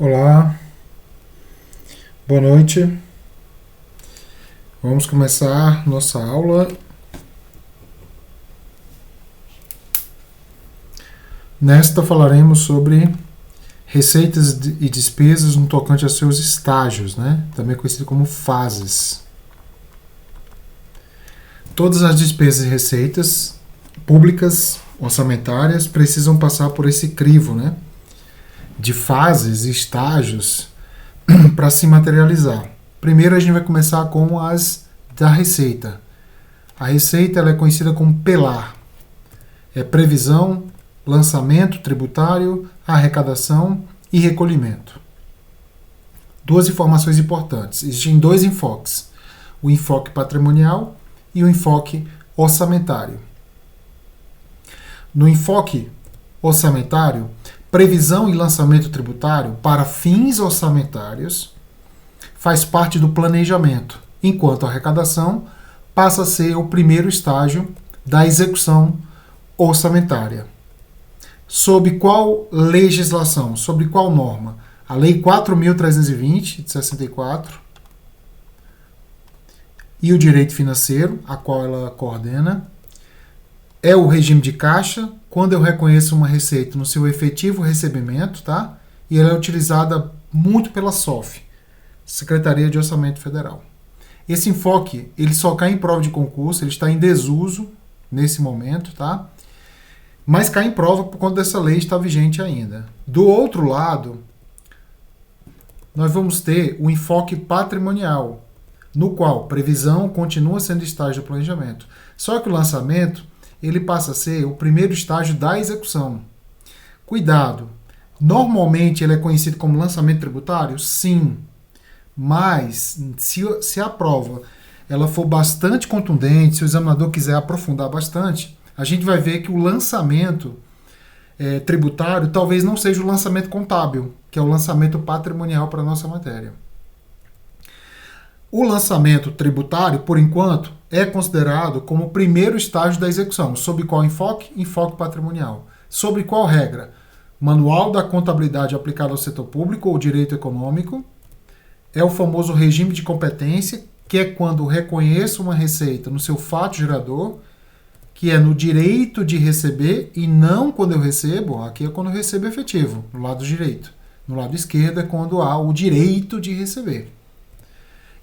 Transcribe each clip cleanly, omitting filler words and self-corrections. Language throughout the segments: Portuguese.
Olá, boa noite. Vamos começar nossa aula. Nesta falaremos sobre receitas e despesas no tocante a seus estágios, né? Também conhecido como fases. Todas as despesas e receitas públicas, orçamentárias, precisam passar por esse crivo, né? De fases e estágios para se materializar. Primeiro a gente vai começar com as da receita. A receita ela é conhecida como PELAR. É previsão, lançamento tributário, arrecadação e recolhimento. Duas informações importantes. Existem dois enfoques. O enfoque patrimonial e o enfoque orçamentário. No enfoque orçamentário, previsão e lançamento tributário para fins orçamentários faz parte do planejamento, enquanto a arrecadação passa a ser o primeiro estágio da execução orçamentária. Sob qual legislação? Sob qual norma? A Lei 4.320, de 64, e o direito financeiro, a qual ela coordena. É o regime de caixa, quando eu reconheço uma receita no seu efetivo recebimento, tá? E ela é utilizada muito pela SOF, Secretaria de Orçamento Federal. Esse enfoque, ele só cai em prova de concurso, ele está em desuso nesse momento, tá? Mas cai em prova por conta dessa lei está vigente ainda. Do outro lado, nós vamos ter o enfoque patrimonial, no qual previsão continua sendo estágio do planejamento. Só que o lançamento, ele passa a ser o primeiro estágio da execução. Cuidado! Normalmente ele é conhecido como lançamento tributário? Sim. Mas, se a prova ela for bastante contundente, se o examinador quiser aprofundar bastante, a gente vai ver que o lançamento tributário talvez não seja o lançamento contábil, que é o lançamento patrimonial para a nossa matéria. O lançamento tributário, por enquanto, é considerado como o primeiro estágio da execução. Sob qual enfoque? Enfoque patrimonial. Sobre qual regra? Manual da contabilidade aplicada ao setor público ou direito econômico. É o famoso regime de competência, que é quando reconheço uma receita no seu fato gerador, que é no direito de receber e não quando eu recebo. Aqui é quando eu recebo efetivo, no lado direito. No lado esquerdo é quando há o direito de receber.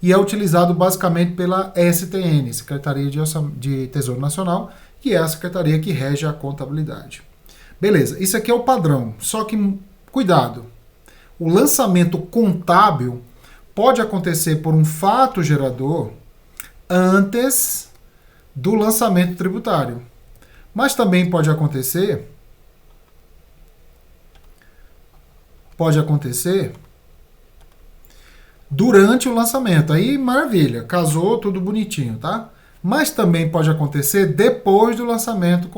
E é utilizado basicamente pela STN, Secretaria de Tesouro Nacional, que é a secretaria que rege a contabilidade. Beleza, isso aqui é o padrão, só que cuidado, o lançamento contábil pode acontecer por um fato gerador antes do lançamento tributário, mas também pode acontecer durante o lançamento. Aí, maravilha, casou, tudo bonitinho, tá? Mas também pode acontecer depois do lançamento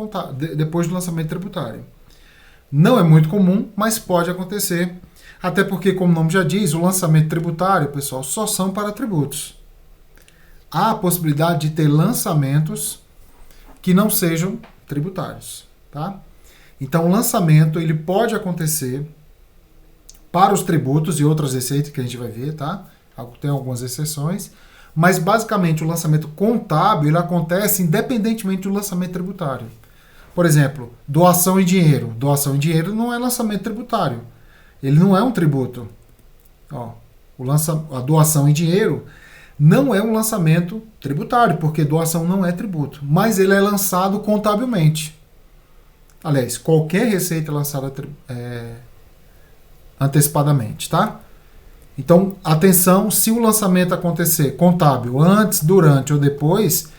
tributário. Não é muito comum, mas pode acontecer. Até porque, como o nome já diz, o lançamento tributário, pessoal, só são para tributos. Há a possibilidade de ter lançamentos que não sejam tributários, tá? Então, o lançamento, ele pode acontecer para os tributos e outras receitas que a gente vai ver, tá? Tem algumas exceções, mas basicamente o lançamento contábil ele acontece independentemente do lançamento tributário. Por exemplo, doação em dinheiro. Doação em dinheiro não é lançamento tributário. Ele não é um tributo. Ó, a doação em dinheiro não é um lançamento tributário, porque doação não é tributo, mas ele é lançado contabilmente. Aliás, qualquer receita lançada antecipadamente, tá? Então, atenção, se o lançamento acontecer contábil antes, durante ou depois,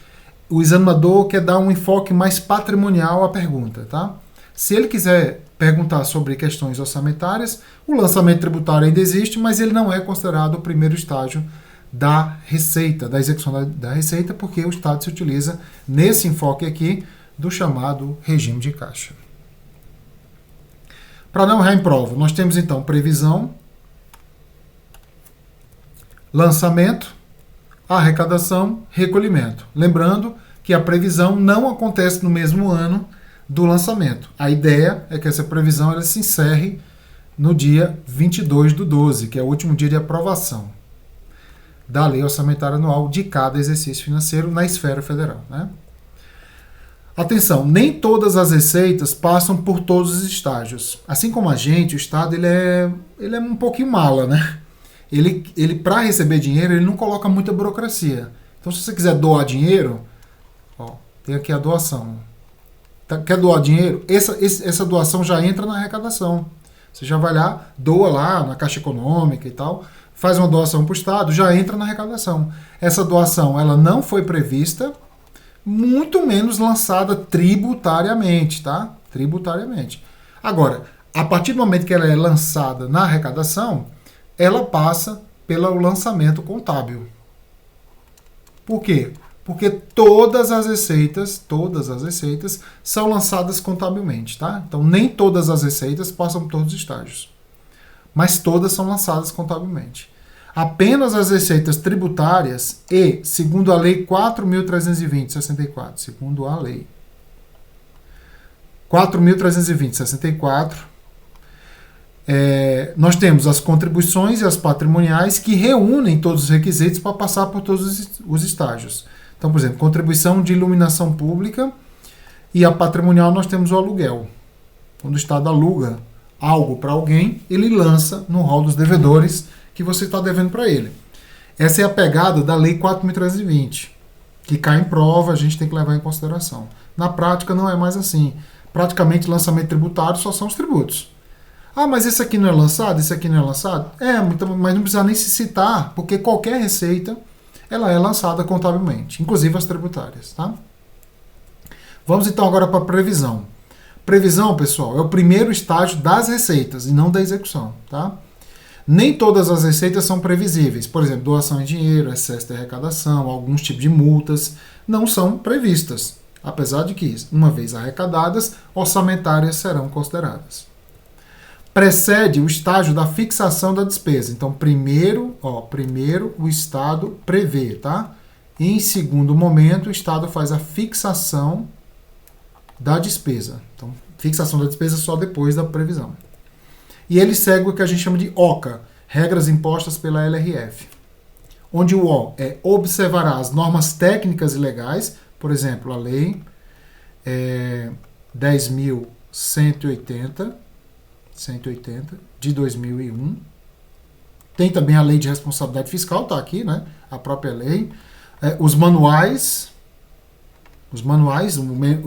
o examinador quer dar um enfoque mais patrimonial à pergunta, tá? Se ele quiser perguntar sobre questões orçamentárias, o lançamento tributário ainda existe, mas ele não é considerado o primeiro estágio da receita, da execução da receita, porque o Estado se utiliza nesse enfoque aqui do chamado regime de caixa. Para não errar em prova, nós temos então previsão, lançamento, arrecadação, recolhimento. Lembrando que a previsão não acontece no mesmo ano do lançamento. A ideia é que essa previsão ela se encerre no dia 22/12, que é o último dia de aprovação da Lei Orçamentária Anual de cada exercício financeiro na esfera federal, né? Atenção, nem todas as receitas passam por todos os estágios. Assim como a gente, o Estado ele é um pouquinho mala, né? Ele para receber dinheiro, ele não coloca muita burocracia. Então, se você quiser doar dinheiro, ó, tem aqui a doação. Quer doar dinheiro? Essa doação já entra na arrecadação. Você já vai lá, doa lá na Caixa Econômica e tal, faz uma doação para o Estado, já entra na arrecadação. Essa doação ela não foi prevista, muito menos lançada tributariamente, tá? Tributariamente. Agora, a partir do momento que ela é lançada na arrecadação, ela passa pelo lançamento contábil. Por quê? Porque todas as receitas são lançadas contabilmente, tá? Então, nem todas as receitas passam por todos os estágios, mas todas são lançadas contabilmente. Apenas as receitas tributárias e, segundo a Lei 4.320/64, segundo a Lei 4.320/64, nós temos as contribuições e as patrimoniais que reúnem todos os requisitos para passar por todos os estágios. Então, por exemplo, contribuição de iluminação pública e a patrimonial nós temos o aluguel. Quando o Estado aluga algo para alguém, ele lança no rol dos devedores que você está devendo para ele. Essa é a pegada da Lei 4.320, que cai em prova, a gente tem que levar em consideração. Na prática não é mais assim. Praticamente lançamento tributário só são os tributos. Ah, mas esse aqui não é lançado, esse aqui não é lançado? Mas não precisa nem se citar, porque qualquer receita ela é lançada contabilmente, inclusive as tributárias, tá? Vamos então agora para a previsão. Previsão, pessoal, é o primeiro estágio das receitas e não da execução, tá? Nem todas as receitas são previsíveis. Por exemplo, doação em dinheiro, excesso de arrecadação, alguns tipos de multas não são previstas, apesar de que, uma vez arrecadadas, orçamentárias serão consideradas. Precede o estágio da fixação da despesa. Então, primeiro o Estado prevê, tá? E em segundo momento, o Estado faz a fixação da despesa. Então, fixação da despesa só depois da previsão. E ele segue o que a gente chama de OCA, regras impostas pela LRF. Onde o O observará as normas técnicas e legais, por exemplo, a Lei 10.180 de 2001. Tem também a Lei de Responsabilidade Fiscal, está aqui, né? A própria lei. Os manuais, o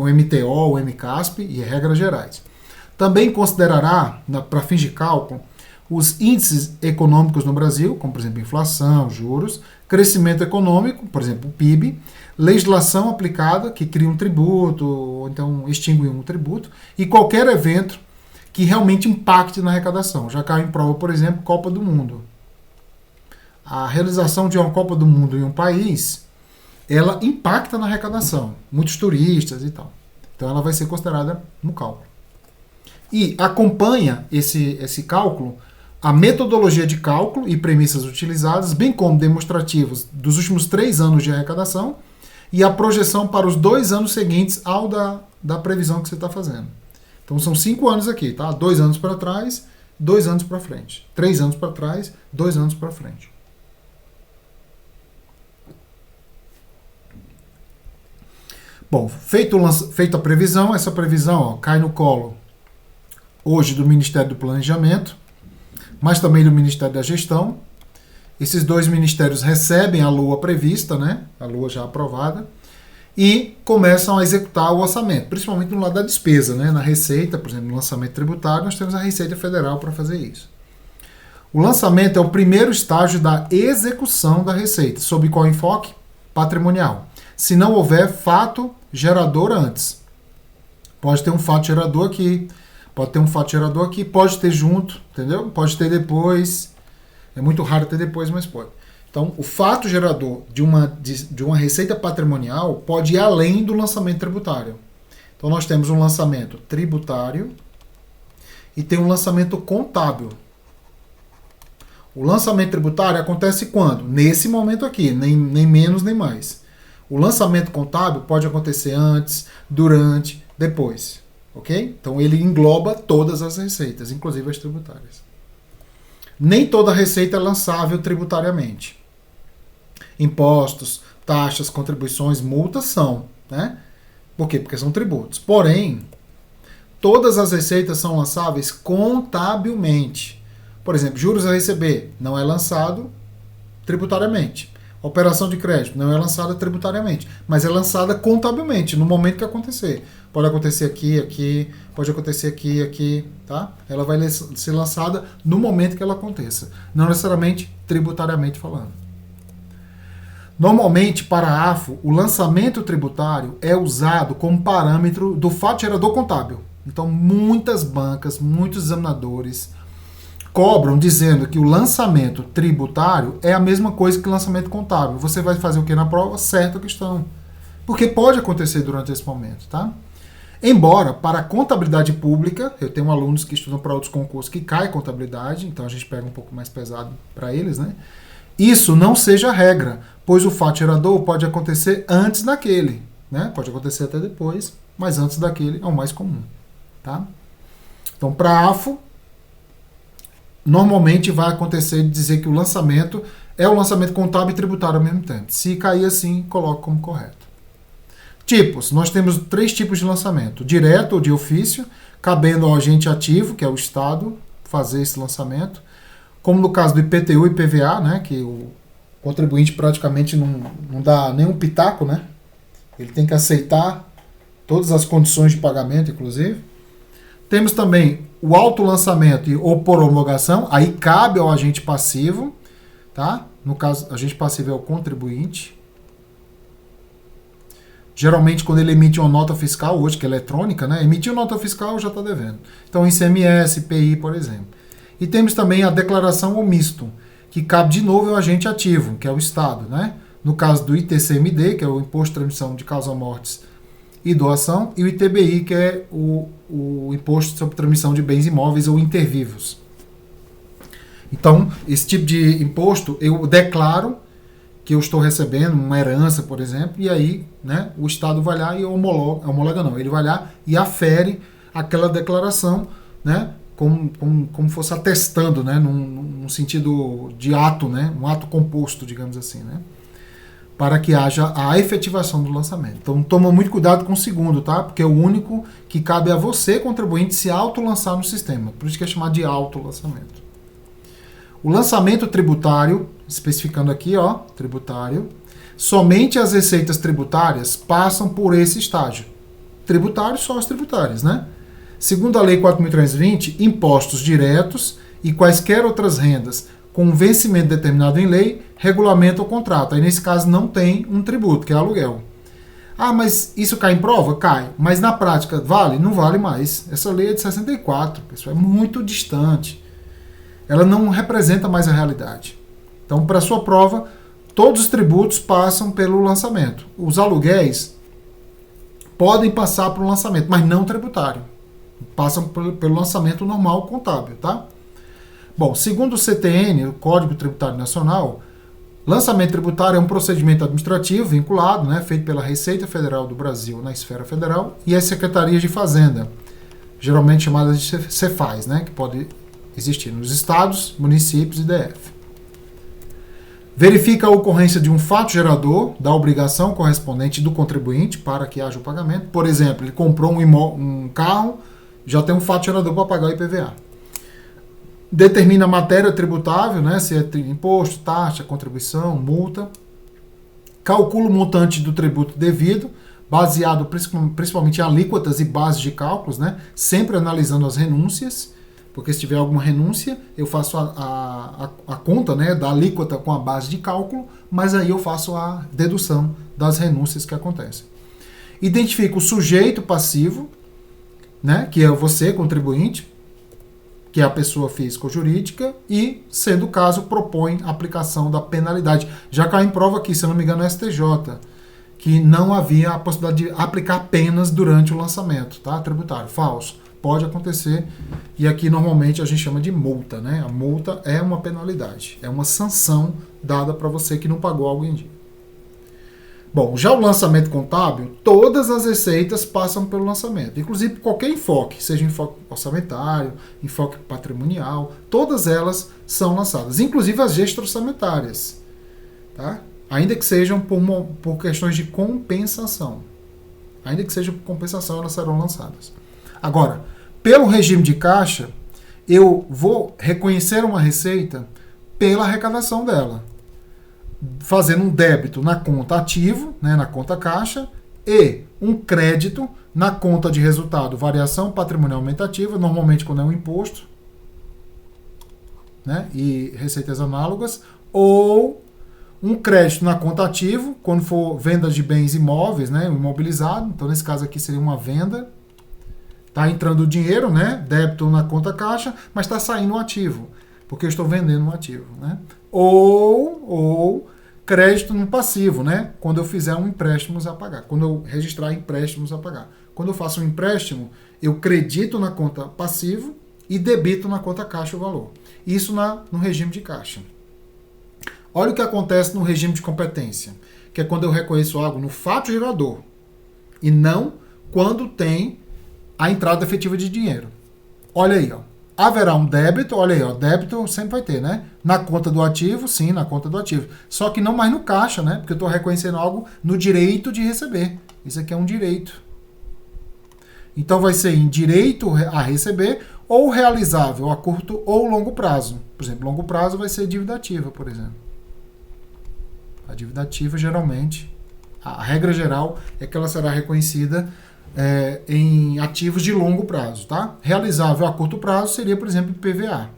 MTO, o MCASP e regras gerais. Também considerará, para fins de cálculo, os índices econômicos no Brasil, como, por exemplo, inflação, juros, crescimento econômico, por exemplo, o PIB, legislação aplicada, que cria um tributo, ou então extingue um tributo, e qualquer evento que realmente impacte na arrecadação. Já caiu em prova, por exemplo, Copa do Mundo. A realização de uma Copa do Mundo em um país, ela impacta na arrecadação. Muitos turistas e tal. Então ela vai ser considerada no cálculo. E acompanha esse cálculo a metodologia de cálculo e premissas utilizadas, bem como demonstrativos dos últimos 3 anos de arrecadação e a projeção para os 2 anos seguintes ao da previsão que você está fazendo. Então são 5 anos aqui, tá? 2 anos para trás, 2 anos para frente. 3 anos para trás, 2 anos para frente. Bom, feita a previsão, essa previsão cai no colo hoje do Ministério do Planejamento, mas também do Ministério da Gestão. Esses 2 ministérios recebem a LOA prevista, né? A LOA já aprovada, e começam a executar o orçamento, principalmente no lado da despesa, né? Na receita, por exemplo, no lançamento tributário, nós temos a Receita Federal para fazer isso. O lançamento é o primeiro estágio da execução da receita, sob qual enfoque? Patrimonial. Se não houver fato gerador antes. Pode ter um fato gerador aqui, pode ter junto, entendeu? Pode ter depois. É muito raro ter depois, mas pode. Então, o fato gerador de uma receita patrimonial pode ir além do lançamento tributário. Então, nós temos um lançamento tributário e tem um lançamento contábil. O lançamento tributário acontece quando? Nesse momento aqui, nem menos nem mais. O lançamento contábil pode acontecer antes, durante, depois. ok? Então ele engloba todas as receitas, inclusive as tributárias. Nem toda receita é lançável tributariamente. Impostos, taxas, contribuições, multas são, né? Por quê? Porque são tributos. Porém, todas as receitas são lançáveis contabilmente. Por exemplo, juros a receber não é lançado tributariamente. Operação de crédito não é lançada tributariamente, mas é lançada contabilmente, no momento que acontecer. Pode acontecer aqui, pode acontecer aqui, tá? Ela vai ser lançada no momento que ela aconteça, não necessariamente tributariamente falando. Normalmente, para a AFO, o lançamento tributário é usado como parâmetro do fato gerador contábil. Então, muitas bancas, muitos examinadores cobram dizendo que o lançamento tributário é a mesma coisa que o lançamento contábil. Você vai fazer o que na prova? Certa questão. Porque pode acontecer durante esse momento, tá? Embora, para a contabilidade pública, eu tenho alunos que estudam para outros concursos que cai contabilidade, então a gente pega um pouco mais pesado para eles, né? Isso não seja regra, pois o fato gerador pode acontecer antes daquele, né? Pode acontecer até depois, mas antes daquele é o mais comum, tá? Então, para a AFO, normalmente vai acontecer de dizer que o lançamento é o lançamento contábil e tributário ao mesmo tempo. Se cair assim, coloque como correto. Tipos. Nós temos 3 tipos de lançamento. Direto ou de ofício, cabendo ao agente ativo, que é o Estado, fazer esse lançamento. Como no caso do IPTU e IPVA, né, que o contribuinte praticamente não dá nenhum pitaco, né? Ele tem que aceitar todas as condições de pagamento, inclusive. Temos também o autolançamento ou por homologação, aí cabe ao agente passivo, tá? No caso, agente passivo é o contribuinte. Geralmente, quando ele emite uma nota fiscal, hoje que é eletrônica, né? Emitiu nota fiscal, já está devendo. Então, ICMS, IPI, por exemplo. E temos também a declaração ou misto, que cabe de novo ao agente ativo, que é o Estado, né? No caso do ITCMD, que é o Imposto de Transmissão de Causa-Mortes e Doação, e o ITBI, que é o Imposto sobre Transmissão de Bens Imóveis ou Intervivos. Então, esse tipo de imposto, eu declaro que eu estou recebendo uma herança, por exemplo, e aí, né, o Estado vai lá e homologa não, ele vai lá e afere aquela declaração, né, como fosse atestando, né, num sentido de ato, né, um ato composto, digamos assim, né, para que haja a efetivação do lançamento. Então, toma muito cuidado com o segundo, tá, porque é o único que cabe a você, contribuinte, se auto-lançar no sistema, por isso que é chamado de auto-lançamento. O lançamento tributário, especificando aqui, ó, tributário, somente as receitas tributárias passam por esse estágio. Tributários são as tributárias, né? Segundo a Lei 4.320, impostos diretos e quaisquer outras rendas com vencimento determinado em lei regulamentam o contrato. Aí, nesse caso, não tem um tributo, que é aluguel. Ah, mas isso cai em prova? Cai. Mas na prática, vale? Não vale mais. Essa lei é de 64, pessoal, é muito distante. Ela não representa mais a realidade. Então, para a sua prova, todos os tributos passam pelo lançamento. Os aluguéis podem passar por um lançamento, mas não tributário. Passam pelo lançamento normal contábil, tá? Bom, segundo o CTN, o Código Tributário Nacional, lançamento tributário é um procedimento administrativo vinculado, né, feito pela Receita Federal do Brasil na esfera federal e as secretarias de Fazenda, geralmente chamadas de Cefaz, né, que pode existir nos estados, municípios e DF. Verifica a ocorrência de um fato gerador da obrigação correspondente do contribuinte para que haja o pagamento. Por exemplo, ele comprou um carro, já tem um fato gerador para pagar o IPVA. Determina a matéria tributável, né, se é imposto, taxa, contribuição, multa. Calcula o montante do tributo devido, baseado principalmente em alíquotas e bases de cálculos, né, sempre analisando as renúncias. Porque se tiver alguma renúncia, eu faço a conta, né, da alíquota com a base de cálculo, mas aí eu faço a dedução das renúncias que acontecem. Identifica o sujeito passivo, né, que é você, contribuinte, que é a pessoa física ou jurídica, e, sendo o caso, propõe a aplicação da penalidade. Já caiu em prova aqui, se eu não me engano, no STJ, que não havia a possibilidade de aplicar penas durante o lançamento, tá, tributário. Falso. Pode acontecer, e aqui normalmente a gente chama de multa, né? A multa é uma penalidade, é uma sanção dada para você que não pagou algo em dia. Bom, já o lançamento contábil, todas as receitas passam pelo lançamento. Inclusive qualquer enfoque, seja enfoque orçamentário, enfoque patrimonial, todas elas são lançadas. Inclusive as extra-orçamentárias. Tá? Ainda que sejam por questões de compensação. Ainda que seja por compensação, elas serão lançadas. Agora, pelo regime de caixa, eu vou reconhecer uma receita pela arrecadação dela, fazendo um débito na conta ativo, né, na conta caixa, e um crédito na conta de resultado, variação patrimonial aumentativa, normalmente quando é um imposto, né, e receitas análogas, ou um crédito na conta ativo, quando for venda de bens imóveis, né, imobilizado, então nesse caso aqui seria uma venda, está entrando o dinheiro, né, débito na conta caixa, mas está saindo um ativo, porque eu estou vendendo um ativo, né, ou crédito no passivo, né? Quando eu fizer um empréstimo a pagar. Quando eu registrar empréstimos a pagar. Quando eu faço um empréstimo, eu credito na conta passivo e debito na conta caixa o valor. Isso no regime de caixa. Olha o que acontece no regime de competência, que é quando eu reconheço algo no fato gerador e não quando tem a entrada efetiva de dinheiro. Olha aí, ó. Haverá um débito, olha aí, ó, débito sempre vai ter, né? Na conta do ativo, sim, na conta do ativo. Só que não mais no caixa, né? Porque eu estou reconhecendo algo no direito de receber. Isso aqui é um direito. Então vai ser em direito a receber ou realizável a curto ou longo prazo. Por exemplo, longo prazo vai ser dívida ativa, por exemplo. A dívida ativa, geralmente, a regra geral é que ela será reconhecida em ativos de longo prazo, tá? Realizável a curto prazo seria, por exemplo, IPVA.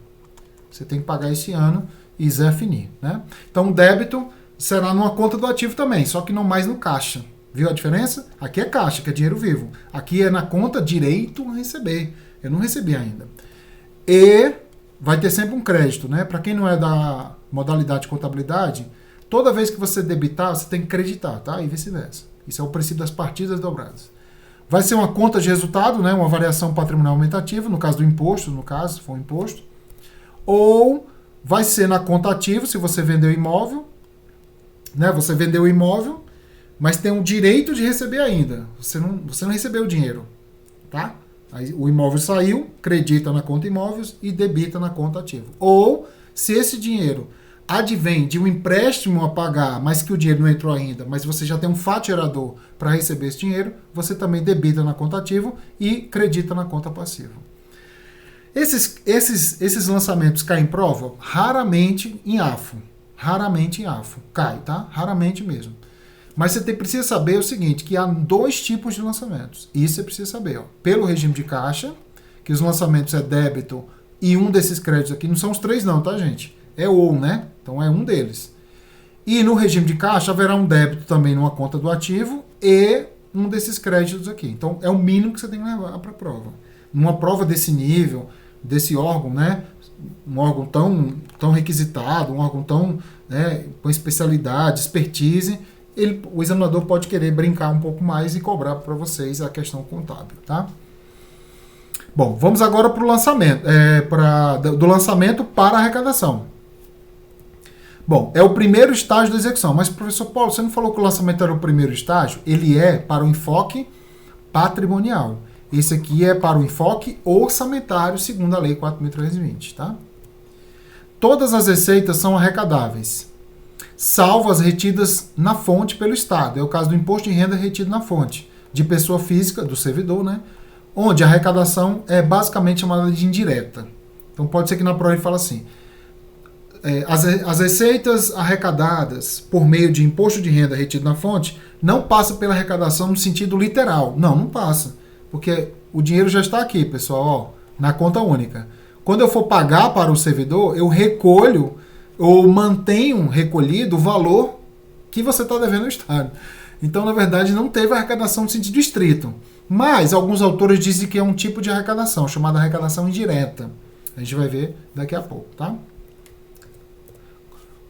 Você tem que pagar esse ano e Zé Fini, né? Então, o débito será numa conta do ativo também, só que não mais no caixa. Viu a diferença? Aqui é caixa, que é dinheiro vivo. Aqui é na conta direito a receber. Eu não recebi ainda. E vai ter sempre um crédito, né? Para quem não é da modalidade de contabilidade, toda vez que você debitar, você tem que creditar, tá? E vice-versa. Isso é o princípio das partidas dobradas. Vai ser uma conta de resultado, né? Uma variação patrimonial aumentativa, no caso do imposto, se for um imposto. Ou vai ser na conta ativa, se você vendeu imóvel, né? Você vendeu o imóvel, mas tem o direito de receber ainda. Você não recebeu o dinheiro, tá? Aí o imóvel saiu, credita na conta imóveis e debita na conta ativa. Ou, se esse dinheiro advém de um empréstimo a pagar, mas que o dinheiro não entrou ainda, mas você já tem um fato gerador para receber esse dinheiro, você também debita na conta ativo e credita na conta passiva. Esses lançamentos caem em prova? Raramente em AFO. Raramente em AFO. Cai, tá? Raramente mesmo. Mas você precisa saber o seguinte, que há 2 tipos de lançamentos. Isso você precisa saber. Ó. Pelo regime de caixa, que os lançamentos é débito e um desses créditos aqui, não são os 3 não, tá, gente? É ou, né? Então é um deles. E no regime de caixa haverá um débito também numa conta do ativo e um desses créditos aqui. Então é o mínimo que você tem que levar para a prova. Numa prova desse nível, desse órgão, né? Um órgão tão requisitado, um órgão tão, né, com especialidade, expertise, o examinador pode querer brincar um pouco mais e cobrar para vocês a questão contábil, tá? Bom, vamos agora para o lançamento, do lançamento para a arrecadação. Bom, é o primeiro estágio da execução. Mas, professor Paulo, você não falou que o lançamento era o primeiro estágio? Ele é para o enfoque patrimonial. Esse aqui é para o enfoque orçamentário, segundo a Lei 4.320, tá? Todas as receitas são arrecadáveis, salvo as retidas na fonte pelo Estado. É o caso do imposto de renda retido na fonte, de pessoa física, do servidor, né? Onde a arrecadação é basicamente chamada de indireta. Então, pode ser que na prova ele fale assim, as receitas arrecadadas por meio de imposto de renda retido na fonte não passa pela arrecadação no sentido literal. Não passa. Porque o dinheiro já está aqui, pessoal, ó, na conta única. Quando eu for pagar para o servidor, eu recolho ou mantenho recolhido o valor que você está devendo ao Estado. Então, na verdade, não teve arrecadação no sentido estrito. Mas alguns autores dizem que é um tipo de arrecadação, chamada arrecadação indireta. A gente vai ver daqui a pouco, tá?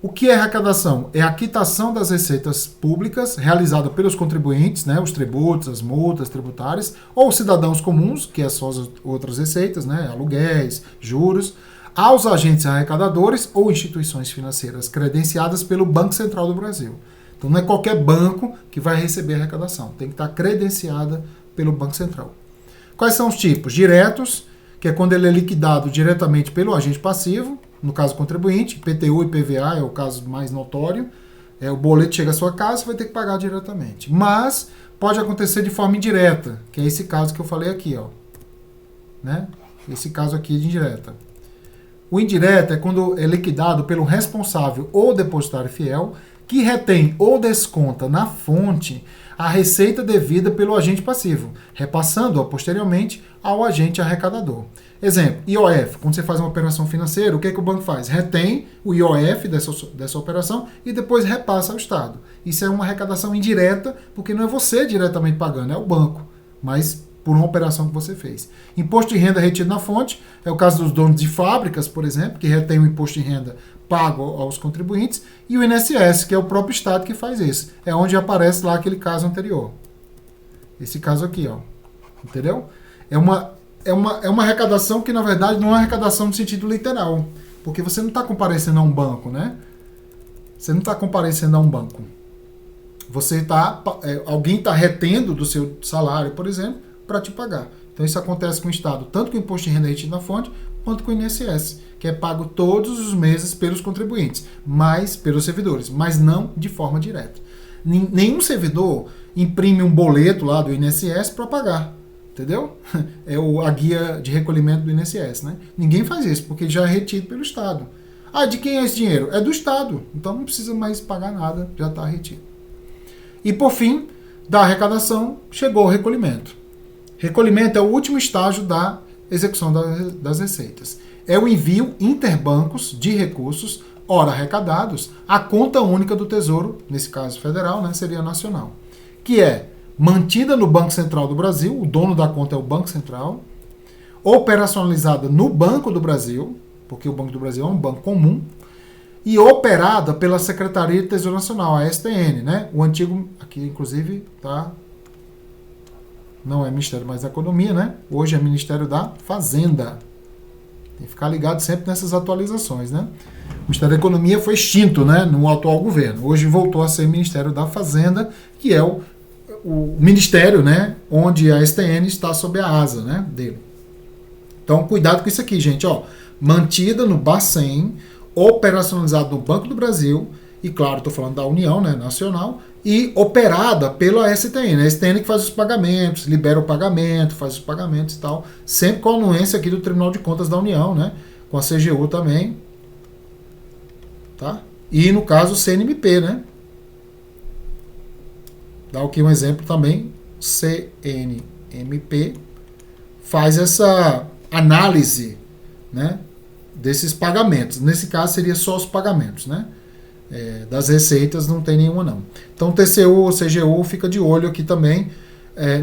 O que é arrecadação? É a quitação das receitas públicas realizada pelos contribuintes, né, os tributos, as multas tributárias, ou cidadãos comuns, que é só as outras receitas, né, aluguéis, juros, aos agentes arrecadadores ou instituições financeiras credenciadas pelo Banco Central do Brasil. Então não é qualquer banco que vai receber a arrecadação. Tem que estar credenciada pelo Banco Central. Quais são os tipos? Diretos, que é quando ele é liquidado diretamente pelo agente passivo, no caso contribuinte, IPTU e IPVA é o caso mais notório. O boleto chega à sua casa, você vai ter que pagar diretamente. Mas pode acontecer de forma indireta, que é esse caso que eu falei aqui, ó. Né? Esse caso aqui de indireta. O indireto é quando é liquidado pelo responsável ou depositário fiel, que retém ou desconta na fonte a receita devida pelo agente passivo, repassando-a posteriormente ao agente arrecadador. Exemplo, IOF. Quando você faz uma operação financeira, o que o banco faz? Retém o IOF dessa operação e depois repassa ao Estado. Isso é uma arrecadação indireta, porque não é você diretamente pagando, é o banco, mas por uma operação que você fez. Imposto de renda retido na fonte, é o caso dos donos de fábricas, por exemplo, que retém o imposto de renda pago aos contribuintes, e o INSS, que é o próprio Estado que faz isso. É onde aparece lá aquele caso anterior. Esse caso aqui, ó. Entendeu? É uma arrecadação que, na verdade, não é arrecadação no sentido literal, porque você não está comparecendo a um banco, né? Você não está comparecendo a um banco. Alguém está retendo do seu salário, por exemplo, para te pagar. Então isso acontece com o Estado, tanto com o imposto de renda retido na fonte, quanto com o INSS, que é pago todos os meses pelos contribuintes, mas pelos servidores, mas não de forma direta. Nenhum servidor imprime um boleto lá do INSS para pagar, entendeu? É a guia de recolhimento do INSS, né? Ninguém faz isso, porque já é retido pelo Estado. Ah, de quem é esse dinheiro? É do Estado, então não precisa mais pagar nada, já está retido. E por fim, da arrecadação, chegou o recolhimento. Recolhimento é o último estágio da execução das receitas. É o envio interbancos de recursos, ora arrecadados, à conta única do Tesouro, nesse caso federal, né, seria nacional, que é mantida no Banco Central do Brasil, o dono da conta é o Banco Central, operacionalizada no Banco do Brasil, porque o Banco do Brasil é um banco comum, e operada pela Secretaria de Tesouro Nacional, a STN, né? O antigo, aqui inclusive, tá, não é Ministério mais da Economia, né? Hoje é Ministério da Fazenda. Tem que ficar ligado sempre nessas atualizações, né? O Ministério da Economia foi extinto, né, no atual governo. Hoje voltou a ser Ministério da Fazenda, que é o ministério, né, onde a STN está sob a asa, né, dele. Então, cuidado com isso aqui, gente. Ó, mantida no Bacen, operacionalizado no Banco do Brasil, e claro, estou falando da União, né, nacional, e operada pela STN. A STN que faz os pagamentos, libera o pagamento, faz os pagamentos e tal, sempre com a anuência aqui do Tribunal de Contas da União, né, com a CGU também, tá? E no caso o CNMP, né? Dá aqui um exemplo também, CNMP faz essa análise, né, desses pagamentos. Nesse caso seria só os pagamentos, né? Das receitas não tem nenhuma não. Então o TCU ou CGU fica de olho aqui também,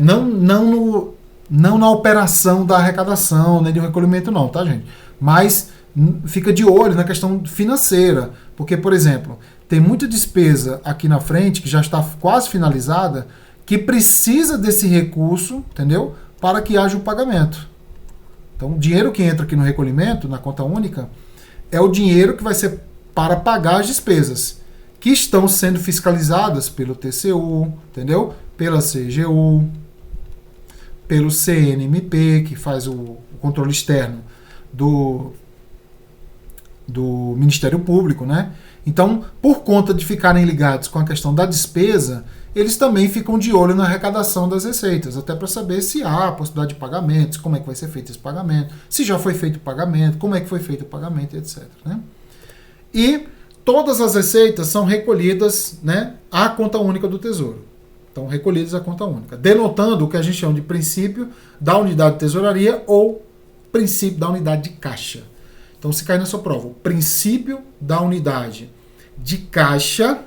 não na operação da arrecadação, nem do recolhimento não, tá, gente? Mas fica de olho na questão financeira, porque, por exemplo, tem muita despesa aqui na frente que já está quase finalizada, que precisa desse recurso, entendeu? Para que haja o pagamento. Então o dinheiro que entra aqui no recolhimento, na conta única, é o dinheiro que vai ser para pagar as despesas, que estão sendo fiscalizadas pelo TCU, entendeu? Pela CGU, pelo CNMP, que faz o controle externo do Ministério Público, né? Então, por conta de ficarem ligados com a questão da despesa, eles também ficam de olho na arrecadação das receitas, até para saber se há possibilidade de pagamentos, como é que vai ser feito esse pagamento, se já foi feito o pagamento, como é que foi feito o pagamento, etc., né? E todas as receitas são recolhidas, né, à conta única do Tesouro. Então, recolhidas à conta única, denotando o que a gente chama de princípio da unidade de tesouraria ou princípio da unidade de caixa. Então, se cair na sua prova, o princípio da unidade de caixa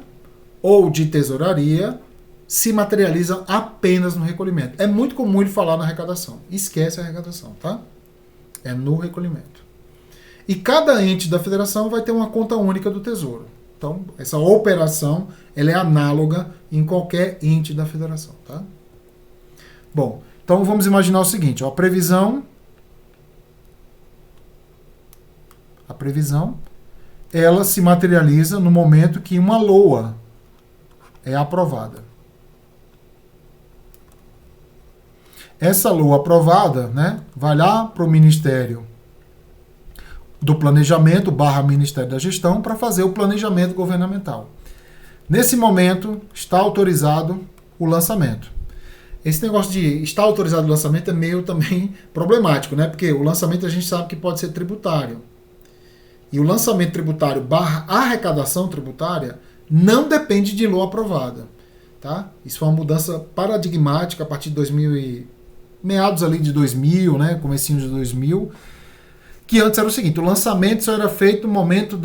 ou de tesouraria se materializa apenas no recolhimento. É muito comum ele falar na arrecadação. Esquece a arrecadação, tá? É no recolhimento. E cada ente da federação vai ter uma conta única do Tesouro. Então, essa operação ela é análoga em qualquer ente da federação, tá? Bom, então vamos imaginar o seguinte, ó, a previsão, ela se materializa no momento que uma LOA é aprovada. Essa LOA aprovada, né, vai lá para o Ministério do Planejamento / Ministério da Gestão para fazer o planejamento governamental. Nesse momento, está autorizado o lançamento. Esse negócio de estar autorizado o lançamento é meio também problemático, né? Porque o lançamento a gente sabe que pode ser tributário. E o lançamento tributário / arrecadação tributária não depende de LOA aprovada. Tá? Isso foi uma mudança paradigmática a partir de meados ali de 2000, né? Comecinho de 2000, que antes era o seguinte: o lançamento só era feito no momento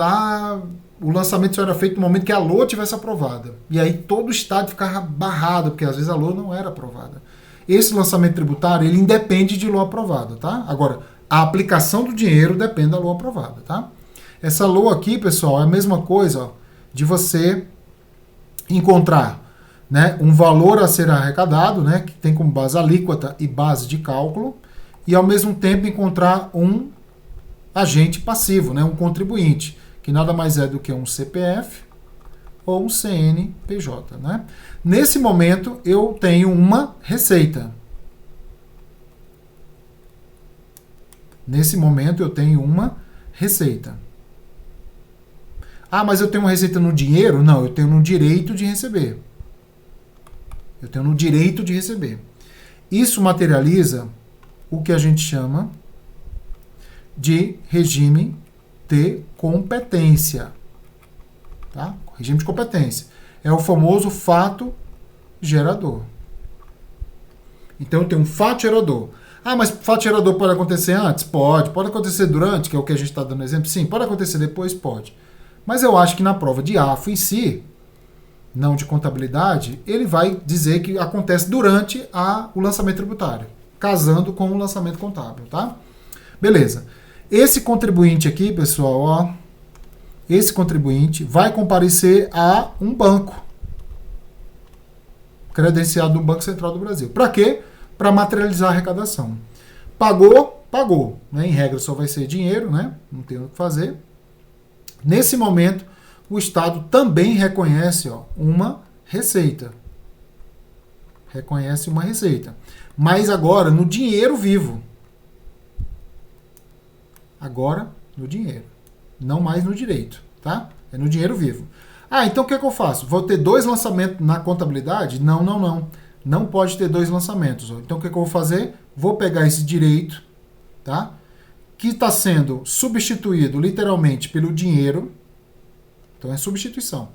que a LOA tivesse aprovada. E aí todo o Estado ficava barrado, porque às vezes a LOA não era aprovada. Esse lançamento tributário, ele independe de LOA aprovada, tá? Agora, a aplicação do dinheiro depende da LOA aprovada, tá? Essa LOA aqui, pessoal, é a mesma coisa, ó, de você encontrar, né, um valor a ser arrecadado, né, que tem como base alíquota e base de cálculo, e ao mesmo tempo encontrar um agente passivo, né, um contribuinte, que nada mais é do que um CPF ou um CNPJ. Né? Nesse momento, eu tenho uma receita. Nesse momento, eu tenho uma receita. Ah, mas eu tenho uma receita no dinheiro? Não, eu tenho no direito de receber. Eu tenho no direito de receber. Isso materializa o que a gente chama de regime de competência. Tá? Regime de competência. É o famoso fato gerador. Então eu tenho um fato gerador. Ah, mas fato gerador pode acontecer antes? Pode. Pode acontecer durante, que é o que a gente está dando exemplo? Sim. Pode acontecer depois? Pode. Mas eu acho que na prova de AFO em si, não de contabilidade, ele vai dizer que acontece durante o lançamento tributário, casando com o lançamento contábil, tá? Beleza. Esse contribuinte aqui, pessoal, ó, esse contribuinte vai comparecer a um banco credenciado do Banco Central do Brasil. Para quê? Para materializar a arrecadação. Pagou, pagou. Né? Em regra só vai ser dinheiro, né? Não tem o que fazer. Nesse momento, o Estado também reconhece, ó, uma receita. Reconhece uma receita. Mas agora no dinheiro vivo. Agora no dinheiro. Não mais no direito, tá? É no dinheiro vivo. Ah, então o que é que eu faço? Vou ter 2 lançamentos na contabilidade? Não, não, não. Não pode ter 2 lançamentos. Ó. Então o que é que eu vou fazer? Vou pegar esse direito, tá? Que está sendo substituído literalmente pelo dinheiro. Então é substituição.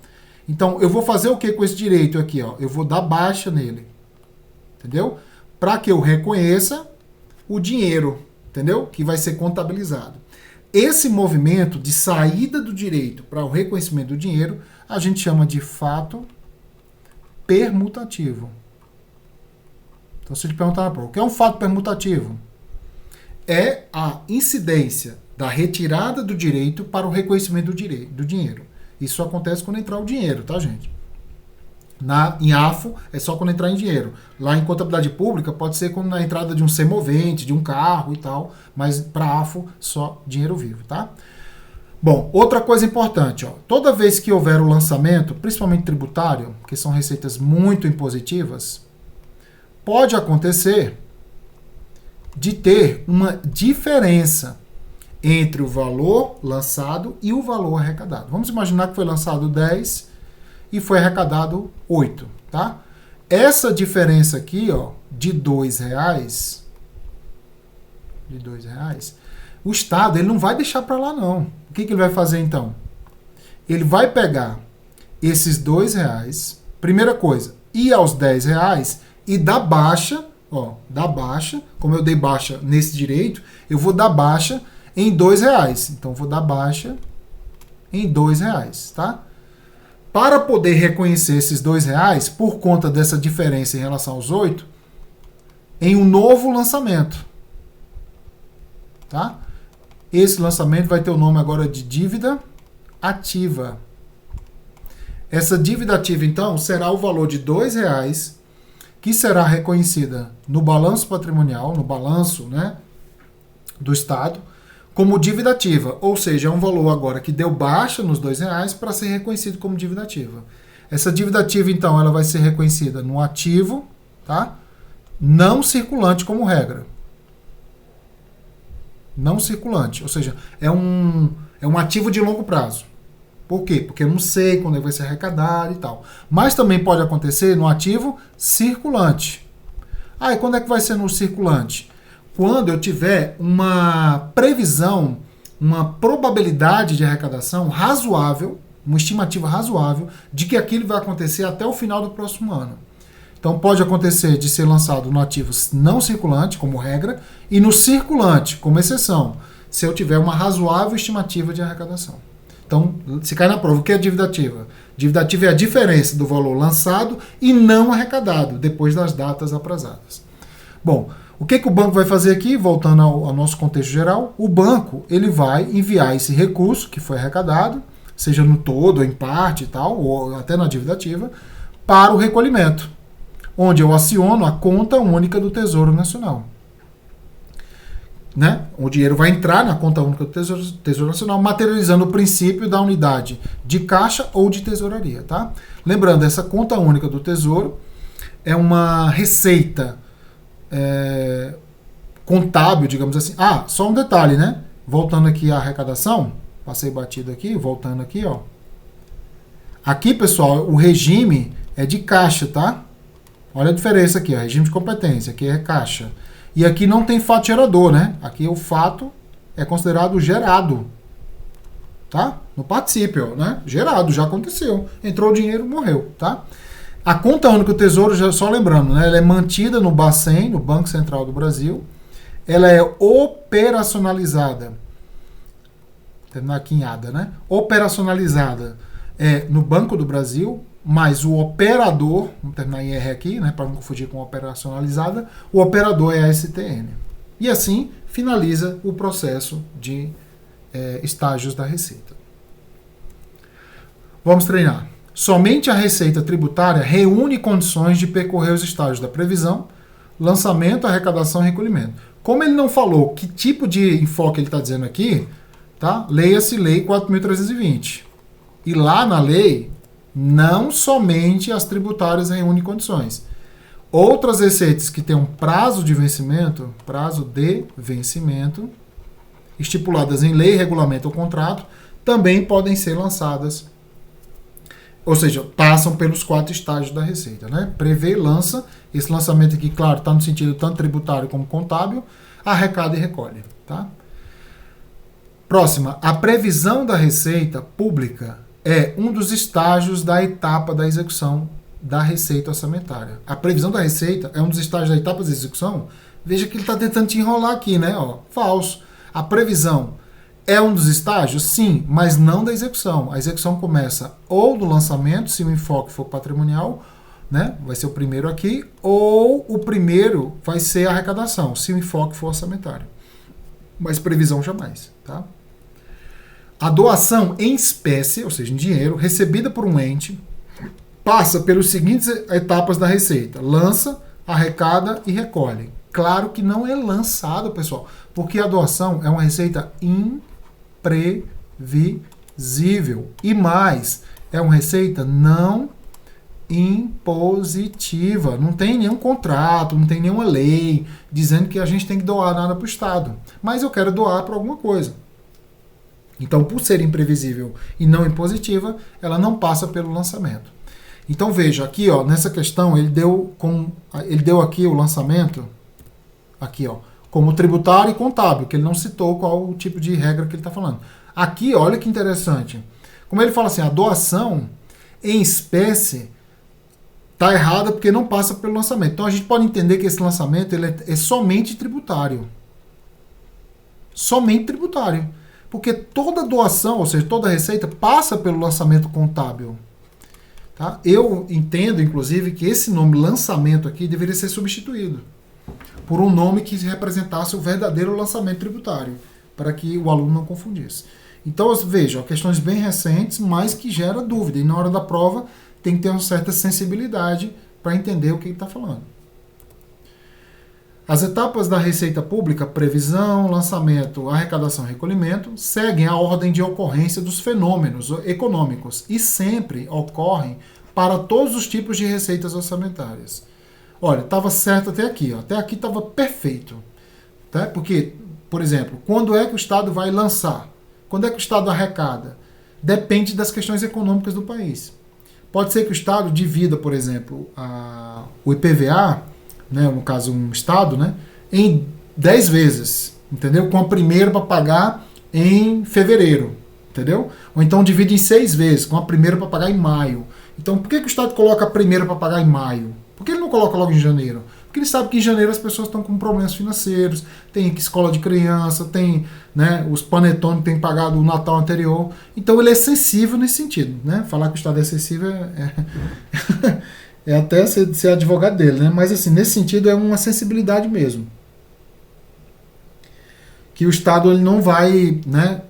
Então eu vou fazer o que com esse direito aqui? Ó? Eu vou dar baixa nele. Entendeu? Para que eu reconheça o dinheiro, entendeu? Que vai ser contabilizado. Esse movimento de saída do direito para o reconhecimento do dinheiro, a gente chama de fato permutativo. Então, se eu te perguntar na prova, o que é um fato permutativo? É a incidência da retirada do direito para o reconhecimento do dinheiro. Isso acontece quando entrar o dinheiro, tá, gente? Em AFO é só quando entrar em dinheiro. Lá em contabilidade pública pode ser quando na entrada de um semovente, de um carro e tal, mas para AFO só dinheiro vivo, tá? Bom, outra coisa importante, ó, toda vez que houver o lançamento, principalmente tributário, que são receitas muito impositivas, pode acontecer de ter uma diferença entre o valor lançado e o valor arrecadado. Vamos imaginar que foi lançado 10 e foi arrecadado 8, tá? Essa diferença aqui, ó, de R$2, o Estado ele não vai deixar para lá, não. O que ele vai fazer, então? Ele vai pegar esses R$2, primeira coisa, ir aos R$10 e dar baixa, ó, dar baixa, como eu dei baixa nesse direito, eu vou dar baixa em R$2. Então, vou dar baixa em R$2, tá? Para poder reconhecer esses R$2, por conta dessa diferença em relação aos 8, em um novo lançamento. Tá? Esse lançamento vai ter o nome agora de dívida ativa. Essa dívida ativa, então, será o valor de R$2 que será reconhecida no balanço patrimonial, no balanço, né, do Estado, como dívida ativa, ou seja, é um valor agora que deu baixa nos R$2 para ser reconhecido como dívida ativa. Essa dívida ativa, então, ela vai ser reconhecida no ativo, tá? Não circulante como regra. Não circulante, ou seja, é um ativo de longo prazo. Por quê? Porque eu não sei quando ele vai ser arrecadado e tal. Mas também pode acontecer no ativo circulante. E quando é que vai ser no circulante? Quando eu tiver uma previsão, uma probabilidade de arrecadação razoável, uma estimativa razoável de que aquilo vai acontecer até o final do próximo ano. Então pode acontecer de ser lançado no ativo não circulante, como regra, e no circulante, como exceção, se eu tiver uma razoável estimativa de arrecadação. Então, se cai na prova, o que é dívida ativa? Dívida ativa é a diferença do valor lançado e não arrecadado, depois das datas aprazadas. Bom, o que o banco vai fazer aqui, voltando ao nosso contexto geral? O banco ele vai enviar esse recurso que foi arrecadado, seja no todo, ou em parte e tal, ou até na dívida ativa, para o recolhimento, onde eu aciono a conta única do Tesouro Nacional. Né? O dinheiro vai entrar na conta única do Tesouro Nacional, materializando o princípio da unidade de caixa ou de tesouraria. Tá? Lembrando, essa conta única do Tesouro é uma receita contábil, digamos assim. Só um detalhe, né? Voltando aqui à arrecadação, passei batido aqui, voltando aqui, ó. Aqui, pessoal, o regime é de caixa, tá? Olha a diferença aqui, ó, regime de competência, aqui é caixa. E aqui não tem fato gerador, né? Aqui o fato é considerado gerado, tá? No particípio, né? Gerado, já aconteceu. Entrou o dinheiro, morreu, tá? A conta única do Tesouro, já só lembrando, né? Ela é mantida no Bacen, no Banco Central do Brasil. Ela é operacionalizada, terminar aqui em ADA, né? Operacionalizada no Banco do Brasil, mas o operador, vamos terminar em R aqui, né, para não confundir com operacionalizada, o operador é a STN. E assim finaliza o processo de estágios da Receita. Vamos treinar. Somente a Receita Tributária reúne condições de percorrer os estágios da previsão, lançamento, arrecadação e recolhimento. Como ele não falou que tipo de enfoque ele está dizendo aqui, tá? Leia-se Lei 4.320. E lá na lei, não somente as tributárias reúnem condições. Outras receitas que têm um prazo de vencimento, estipuladas em lei, regulamento ou contrato, também podem ser lançadas. Ou seja, passam pelos 4 estágios da Receita, né? Prevê, lança. Esse lançamento aqui, claro, está no sentido tanto tributário como contábil, arrecada e recolhe, tá? Próxima, a previsão da Receita Pública é um dos estágios da etapa da execução da receita orçamentária. A previsão da receita é um dos estágios da etapa de execução. Veja que ele está tentando te enrolar aqui, né? Falso. A previsão é um dos estágios? Sim, mas não da execução. A execução começa ou do lançamento, se o enfoque for patrimonial, né? Vai ser o primeiro aqui, ou o primeiro vai ser a arrecadação, se o enfoque for orçamentário. Mas previsão jamais, tá? A doação em espécie, ou seja, em dinheiro, recebida por um ente, passa pelas seguintes etapas da receita: lança, arrecada e recolhe. Claro que não é lançado, pessoal, porque a doação é uma receita imprevisível. E mais, é uma receita não impositiva. Não tem nenhum contrato, não tem nenhuma lei dizendo que a gente tem que doar nada para o Estado. Mas eu quero doar para alguma coisa. Então, por ser imprevisível e não impositiva, ela não passa pelo lançamento. Então, veja, aqui, ó, nessa questão, ele deu aqui o lançamento, aqui, ó, como tributário e contábil, que ele não citou qual o tipo de regra que ele está falando. Aqui, olha que interessante. Como ele fala assim, a doação em espécie está errada porque não passa pelo lançamento. Então, a gente pode entender que esse lançamento ele é somente tributário. Somente tributário. Porque toda doação, ou seja, toda receita, passa pelo lançamento contábil. Tá? Eu entendo, inclusive, que esse nome lançamento aqui deveria ser substituído por um nome que representasse o verdadeiro lançamento tributário, para que o aluno não confundisse. Então, veja, questões bem recentes, mas que gera dúvida. E na hora da prova tem que ter uma certa sensibilidade para entender o que ele está falando. As etapas da Receita Pública, previsão, lançamento, arrecadação e recolhimento, seguem a ordem de ocorrência dos fenômenos econômicos e sempre ocorrem para todos os tipos de receitas orçamentárias. Olha, estava certo até aqui, ó. Até aqui estava perfeito. Tá? Porque, por exemplo, quando é que o Estado vai lançar? Quando é que o Estado arrecada? Depende das questões econômicas do país. Pode ser que o Estado divida, por exemplo, o IPVA, né, no caso um Estado, né, em 10 vezes, entendeu? Com a primeira para pagar em fevereiro, entendeu? Ou então divide em 6 vezes, com a primeira para pagar em maio. Então, por que o Estado coloca a primeira para pagar em maio? Por que ele não coloca logo em janeiro? Porque ele sabe que em janeiro as pessoas estão com problemas financeiros, tem escola de criança, tem, né, os panetones têm pagado o Natal anterior. Então ele é sensível nesse sentido. Né? Falar que o Estado é sensível é até ser advogado dele. Né? Mas assim, nesse sentido é uma sensibilidade mesmo. Que o Estado ele não vai, né,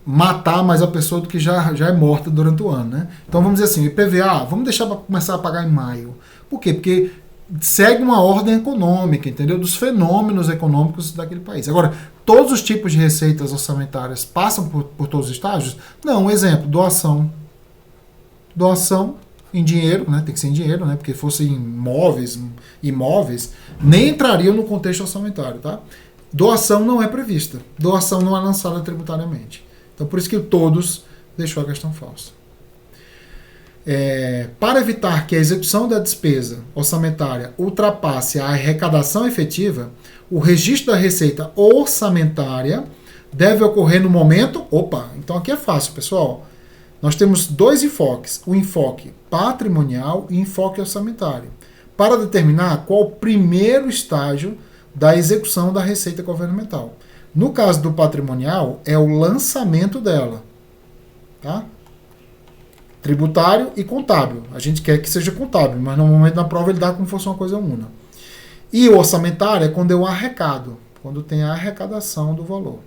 matar mais a pessoa do que já é morta durante o ano. Né? Então vamos dizer assim, IPVA, vamos deixar para começar a pagar em maio. Por quê? Porque segue uma ordem econômica, entendeu? Dos fenômenos econômicos daquele país. Agora, todos os tipos de receitas orçamentárias passam por todos os estágios? Não, um exemplo, doação. Doação em dinheiro, né? Tem que ser em dinheiro, né? Porque fosse em imóveis, nem entrariam no contexto orçamentário, tá? Doação não é prevista. Doação não é lançada tributariamente. Então, por isso que o todos deixou a questão falsa. Para evitar que a execução da despesa orçamentária ultrapasse a arrecadação efetiva, o registro da receita orçamentária deve ocorrer no momento... Opa, então aqui é fácil, pessoal. Nós temos 2 enfoques, o enfoque patrimonial e o enfoque orçamentário, para determinar qual o primeiro estágio da execução da receita governamental. No caso do patrimonial, é o lançamento dela, tá? Tributário e contábil. A gente quer que seja contábil, mas no momento da prova ele dá como se fosse uma coisa una. E o orçamentário é quando eu arrecado, quando tem a arrecadação do valor.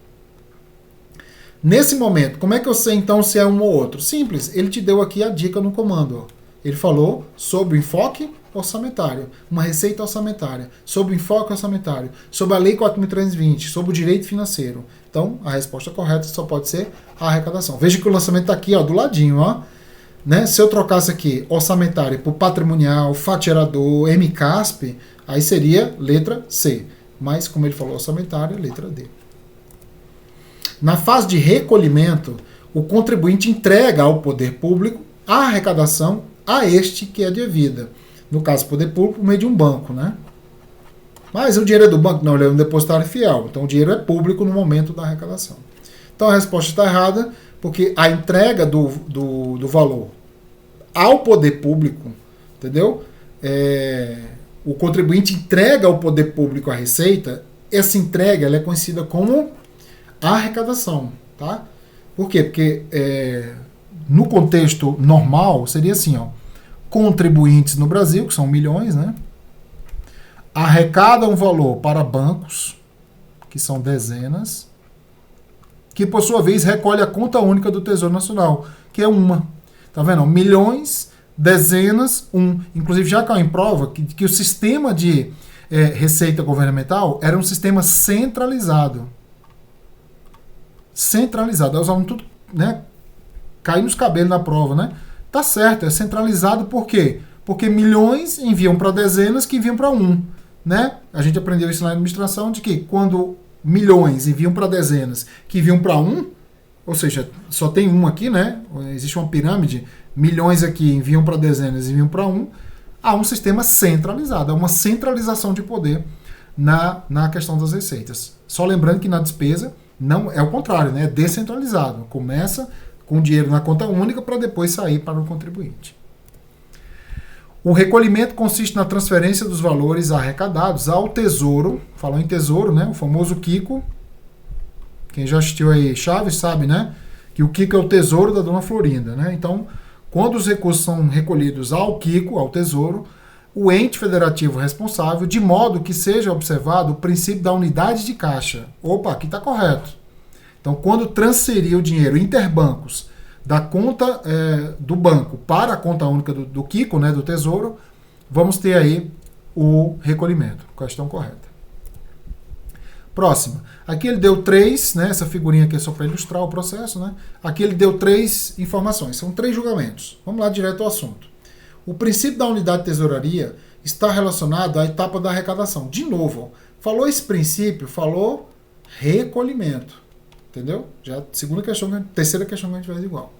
Nesse momento, como é que eu sei então se é um ou outro? Simples, ele te deu aqui a dica no comando. Ó. Ele falou sobre o enfoque orçamentário, uma receita orçamentária, sobre o enfoque orçamentário, sobre a Lei 4.320, sobre o direito financeiro. Então, a resposta correta só pode ser a arrecadação. Veja que o lançamento está aqui, ó, do ladinho, ó. Né? Se eu trocasse aqui orçamentário por patrimonial, fatiador, MCASP, aí seria letra C. Mas, como ele falou, orçamentário, letra D. Na fase de recolhimento, o contribuinte entrega ao poder público a arrecadação a este que é devida. No caso, poder público, por meio de um banco. Né? Mas o dinheiro é do banco? Não, ele é um depositário fiel. Então, o dinheiro é público no momento da arrecadação. Então, a resposta está errada, porque a entrega do valor ao poder público, entendeu? O contribuinte entrega ao poder público a receita, essa entrega ela é conhecida como arrecadação, tá? Por quê? Porque no contexto normal seria assim, ó, contribuintes no Brasil, que são milhões, né? Arrecadam valor para bancos, que são dezenas, que por sua vez recolhe a conta única do Tesouro Nacional, que é uma. Tá vendo? Milhões, dezenas, Inclusive já caiu em prova que o sistema de receita governamental era um sistema centralizado. Centralizado. Os alunos tudo, né, caem nos cabelos na prova, né? Tá certo, é centralizado por quê? Porque milhões enviam para dezenas que enviam para né? A gente aprendeu isso na administração de que quando milhões enviam para dezenas que enviam para ou seja, só tem aqui, né? Existe uma pirâmide, milhões aqui enviam para dezenas e enviam para há um sistema centralizado, há uma centralização de poder na questão das receitas. Só lembrando que na despesa não é o contrário, né? É descentralizado. Começa com dinheiro na conta única para depois sair para o contribuinte. O recolhimento consiste na transferência dos valores arrecadados ao Tesouro, falou em Tesouro, né? O famoso Kiko. Quem já assistiu aí Chaves sabe, né? Que o Kiko é o tesouro da Dona Florinda, né? Então, quando os recursos são recolhidos ao Kiko, ao Tesouro, o ente federativo responsável, de modo que seja observado o princípio da unidade de caixa. Opa, aqui está correto. Então, quando transferir o dinheiro interbancos da conta do banco para a conta única do Kiko, né, do Tesouro, vamos ter aí o recolhimento. Questão correta. Próxima. Aqui ele deu 3, né, essa figurinha aqui é só para ilustrar o processo, né? Aqui ele deu 3 informações, são 3 julgamentos. Vamos lá direto ao assunto. O princípio da unidade de tesouraria está relacionado à etapa da arrecadação. De novo, falou esse princípio, falou recolhimento. Entendeu? Já terceira questão que a gente faz igual.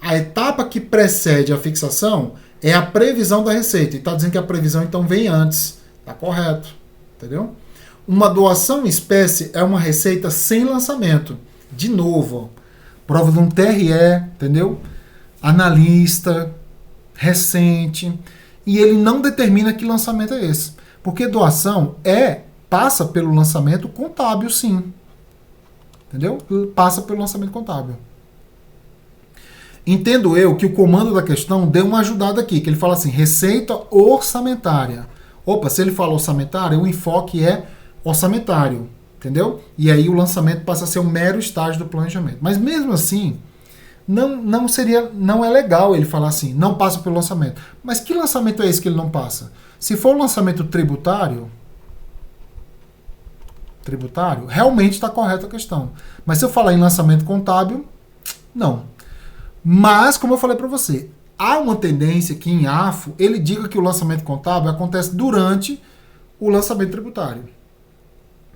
A etapa que precede a fixação é a previsão da receita. E está dizendo que a previsão então vem antes. Está correto. Entendeu? Uma doação em espécie é uma receita sem lançamento. De novo, prova de um TRE, entendeu? Analista, recente, e ele não determina que lançamento é esse. Porque doação passa pelo lançamento contábil, sim. Entendeu? Passa pelo lançamento contábil. Entendo eu que o comando da questão deu uma ajudada aqui, que ele fala assim, receita orçamentária. Opa, se ele fala orçamentária, o enfoque é orçamentário, entendeu? E aí o lançamento passa a ser um mero estágio do planejamento. Mas mesmo assim, não é legal ele falar assim, não passa pelo lançamento. Mas que lançamento é esse que ele não passa? Se for o lançamento tributário, realmente está correta a questão. Mas se eu falar em lançamento contábil, não. Mas, como eu falei para você, há uma tendência que em AFO ele diga que o lançamento contábil acontece durante o lançamento tributário.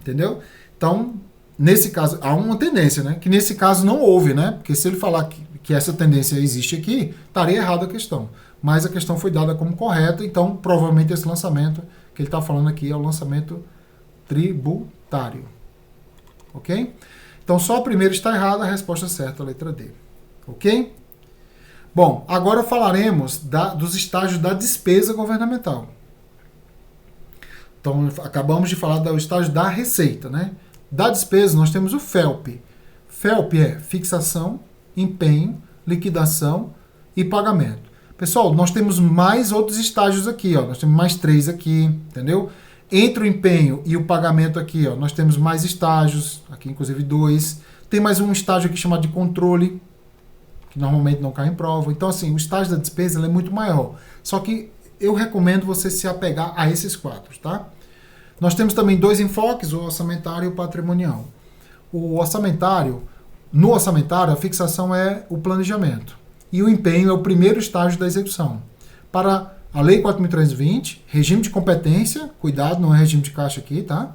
Entendeu? Então, nesse caso, há uma tendência, né? Que nesse caso não houve, né? Porque se ele falar que essa tendência existe aqui, estaria errada a questão. Mas a questão foi dada como correta, então provavelmente esse lançamento que ele está falando aqui é o lançamento tributário. Ok? Então só a primeira está errada, a resposta certa é a letra D. Ok? Bom, agora falaremos dos estágios da despesa governamental. Então, acabamos de falar do estágio da receita, né? Da despesa, nós temos o FELP. FELP é fixação, empenho, liquidação e pagamento. Pessoal, nós temos mais outros estágios aqui, ó. Nós temos mais 3 aqui, entendeu? Entre o empenho e o pagamento aqui, ó, nós temos mais estágios, aqui inclusive 2. Tem mais um estágio aqui chamado de controle, que normalmente não cai em prova. Então, assim, o estágio da despesa ele é muito maior. Só que eu recomendo você se apegar a esses 4, tá? Nós temos também 2 enfoques, o orçamentário e o patrimonial. No orçamentário, a fixação é o planejamento. E o empenho é o primeiro estágio da execução. Para a Lei 4.320, regime de competência, cuidado, não é regime de caixa aqui, tá?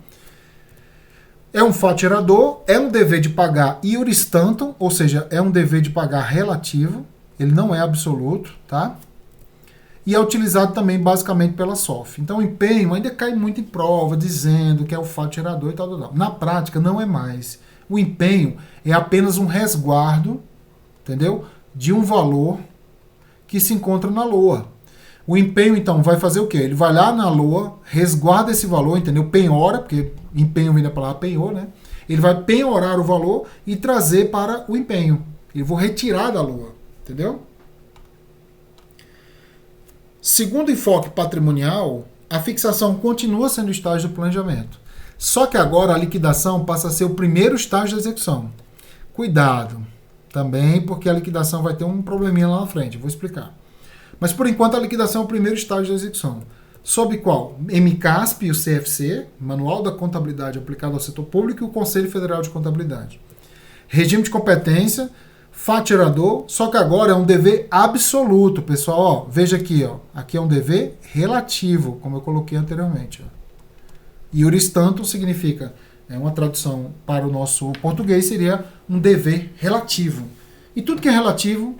É um fato gerador, é um dever de pagar iuris tantum, ou seja, é um dever de pagar relativo, ele não é absoluto, tá? E é utilizado também basicamente pela SOF. Então o empenho ainda cai muito em prova, dizendo que é o fato gerador e tal. Na prática não é mais. O empenho é apenas um resguardo, entendeu? De um valor que se encontra na LOA. O empenho, então, vai fazer o quê? Ele vai lá na LOA, resguarda esse valor, entendeu? Penhora, porque empenho vem da palavra penhor, né? Ele vai penhorar o valor e trazer para o empenho. Eu vou retirar da LOA, entendeu? Segundo o enfoque patrimonial, a fixação continua sendo o estágio do planejamento. Só que agora a liquidação passa a ser o primeiro estágio da execução. Cuidado, também porque a liquidação vai ter um probleminha lá na frente, eu vou explicar. Mas por enquanto a liquidação é o primeiro estágio da execução. Sob qual? MCASP e o CFC, Manual da Contabilidade Aplicada ao Setor Público, e o Conselho Federal de Contabilidade. Regime de competência, fato gerador, só que agora é um dever absoluto, pessoal. Ó, veja aqui, ó, aqui é um dever relativo, como eu coloquei anteriormente. Ó. Iuris tantum significa, uma tradução para o nosso português, seria um dever relativo. E tudo que é relativo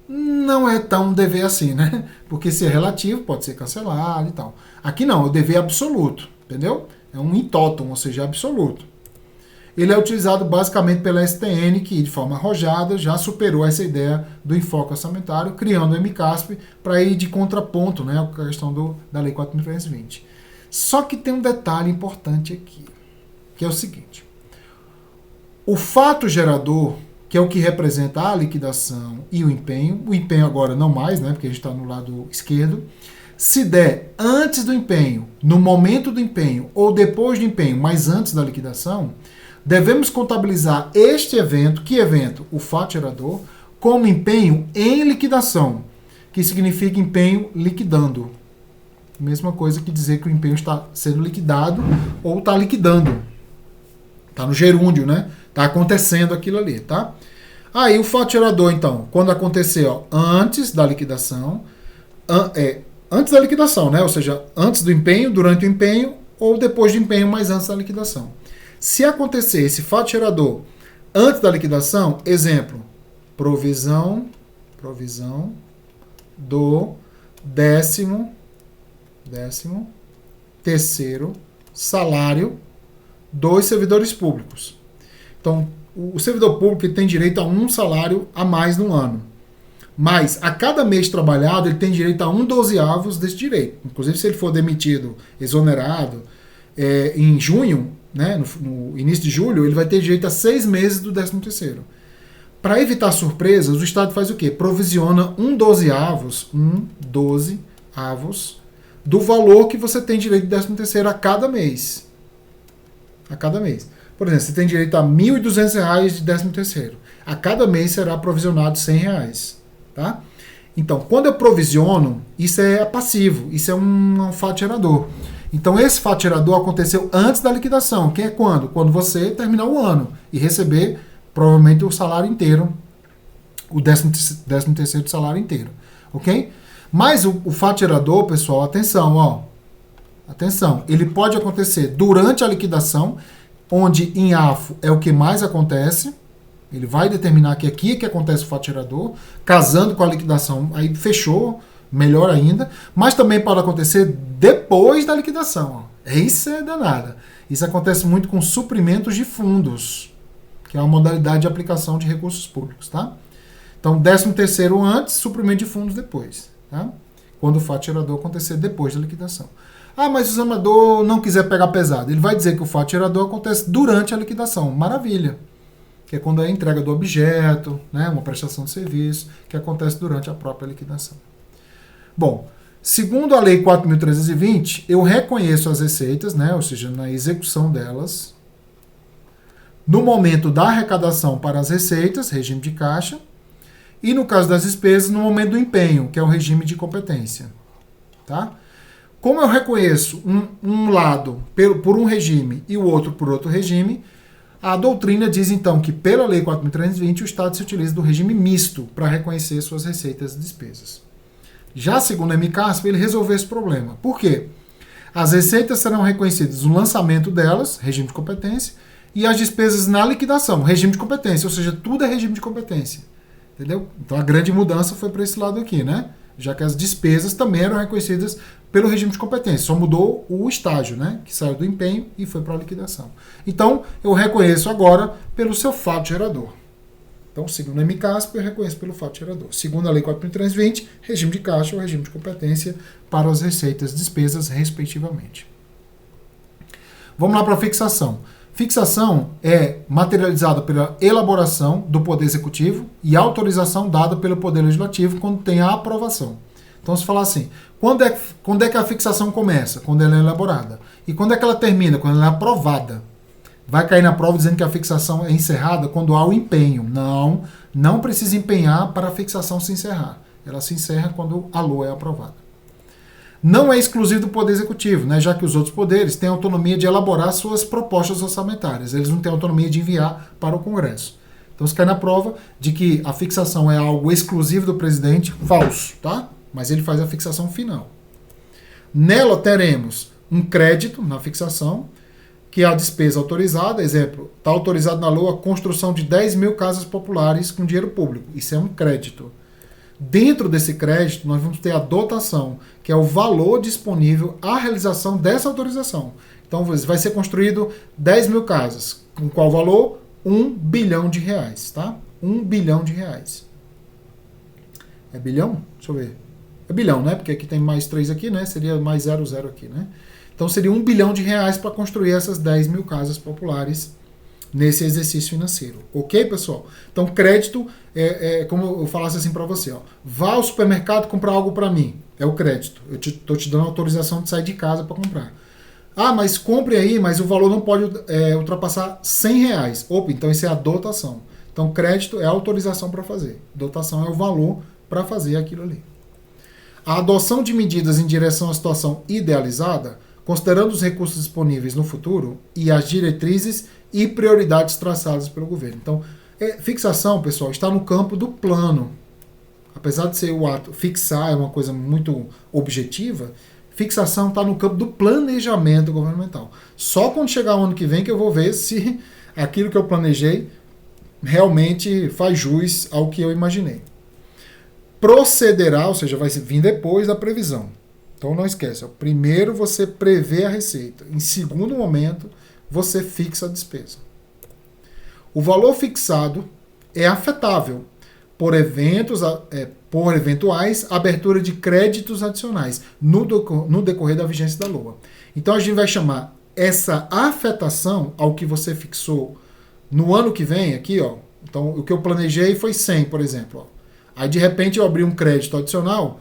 não é tão dever assim, né? Porque se é relativo, pode ser cancelado e tal. Aqui não, é o dever absoluto, entendeu? É um in totum, ou seja, absoluto. Ele é utilizado basicamente pela STN, que de forma arrojada já superou essa ideia do enfoque orçamentário, criando o MCASP para ir de contraponto, né, com a questão da Lei 4.320. Só que tem um detalhe importante aqui, que é o seguinte. O fato gerador, que é o que representa a liquidação e o empenho agora não mais, né, porque a gente está no lado esquerdo, se der antes do empenho, no momento do empenho ou depois do empenho, mas antes da liquidação, devemos contabilizar este evento, que evento? O fato gerador, como empenho em liquidação, que significa empenho liquidando. Mesma coisa que dizer que o empenho está sendo liquidado ou está liquidando. Está no gerúndio, né? Está acontecendo aquilo ali, tá? Aí o fato gerador, então, quando acontecer, ó, antes da liquidação, antes da liquidação, né? Ou seja, antes do empenho, durante o empenho ou depois do empenho, mas antes da liquidação. Se acontecer esse fato gerador antes da liquidação, exemplo, provisão do décimo terceiro salário dos servidores públicos. Então, o servidor público tem direito a um salário a mais no ano. Mas, a cada mês trabalhado, ele tem direito a 1/12 desse direito. Inclusive, se ele for demitido, exonerado, em junho, né, no início de julho, ele vai ter direito a 6 meses do 13º. Para evitar surpresas, o Estado faz o quê? Provisiona 1/12 do valor que você tem direito de 13º a cada mês. A cada mês. Por exemplo, você tem direito a R$ 1.200 de 13º. A cada mês será provisionado R$ 100. Tá? Então, quando eu provisiono, isso é passivo, isso é um fato gerador. Então, esse fato gerador aconteceu antes da liquidação, que é quando? Quando você terminar o ano e receber, provavelmente, o salário inteiro, o 13º salário inteiro. Ok? Mas o fato gerador, pessoal, atenção, ele pode acontecer durante a liquidação, onde em AFO é o que mais acontece. Ele vai determinar que aqui é que acontece o fato gerador, casando com a liquidação, aí fechou, melhor ainda, mas também pode acontecer depois da liquidação. Isso é danada. Isso acontece muito com suprimentos de fundos, que é uma modalidade de aplicação de recursos públicos. Tá? Então, 13º antes, suprimento de fundos depois. Tá? Quando o fato gerador acontecer depois da liquidação. Ah, mas se o examinador não quiser pegar pesado, ele vai dizer que o fato gerador acontece durante a liquidação. Maravilha. Que é quando é a entrega do objeto, né, uma prestação de serviço, que acontece durante a própria liquidação. Bom, segundo a Lei 4.320, eu reconheço as receitas, né, ou seja, na execução delas, no momento da arrecadação para as receitas, regime de caixa, e no caso das despesas, no momento do empenho, que é o regime de competência. Tá? Como eu reconheço um lado por um regime e o outro por outro regime, a doutrina diz, então, que pela Lei 4.320 o Estado se utiliza do regime misto para reconhecer suas receitas e despesas. Já segundo a MCASP, ele resolveu esse problema. Por quê? As receitas serão reconhecidas no lançamento delas, regime de competência, e as despesas na liquidação, regime de competência, ou seja, tudo é regime de competência. Entendeu? Então a grande mudança foi para esse lado aqui, né? Já que as despesas também eram reconhecidas pelo regime de competência. Só mudou o estágio, né? Que saiu do empenho e foi para a liquidação. Então, eu reconheço agora pelo seu fato gerador. Então, segundo a MCASP, eu reconheço pelo fato gerador. Segundo a Lei 4.320, regime de caixa ou regime de competência para as receitas e despesas, respectivamente. Vamos lá para a fixação. Fixação é materializada pela elaboração do Poder Executivo e autorização dada pelo Poder Legislativo quando tem a aprovação. Então, se falar assim, quando é que a fixação começa? Quando ela é elaborada. E quando é que ela termina? Quando ela é aprovada. Vai cair na prova dizendo que a fixação é encerrada quando há o empenho. Não precisa empenhar para a fixação se encerrar. Ela se encerra quando a LOA é aprovada. Não é exclusivo do Poder Executivo, né, já que os outros poderes têm autonomia de elaborar suas propostas orçamentárias. Eles não têm autonomia de enviar para o Congresso. Então, se cai na prova de que a fixação é algo exclusivo do presidente, falso, tá? Mas ele faz a fixação final. Nela teremos um crédito na fixação, que é a despesa autorizada. Exemplo, está autorizado na LOA a construção de 10 mil casas populares com dinheiro público. Isso é um crédito. Dentro desse crédito, nós vamos ter a dotação, que é o valor disponível à realização dessa autorização. Então, vai ser construído 10 mil casas. Com qual valor? R$1 bilhão, tá? R$1 bilhão. É bilhão? Deixa eu ver. É bilhão, né? Porque aqui tem mais 3 aqui, né? Seria mais 0 aqui, né? Então, seria R$1 bilhão para construir essas 10 mil casas populares nesse exercício financeiro. Ok, pessoal? Então, crédito é como eu falasse assim para você, ó. Vá ao supermercado comprar algo para mim. É o crédito. Eu estou te dando autorização de sair de casa para comprar. Ah, mas compre aí, mas o valor não pode ultrapassar R$100. Opa, então isso é a dotação. Então, crédito é a autorização para fazer. Dotação é o valor para fazer aquilo ali. A adoção de medidas em direção à situação idealizada, considerando os recursos disponíveis no futuro e as diretrizes e prioridades traçadas pelo governo. Então, fixação, pessoal, está no campo do plano. apesar de ser o ato, fixar é uma coisa muito objetiva, fixação está no campo do planejamento governamental. Só quando chegar o ano que vem que eu vou ver se aquilo que eu planejei realmente faz jus ao que eu imaginei. Procederá, ou seja, vai vir depois da previsão. Então não esquece, ó, primeiro você prevê a receita, em segundo momento você fixa a despesa. O valor fixado é afetável por eventuais abertura de créditos adicionais no decorrer da vigência da LOA. Então a gente vai chamar essa afetação ao que você fixou no ano que vem, aqui, ó. Então o que eu planejei foi 100, por exemplo. Ó. Aí de repente eu abri um crédito adicional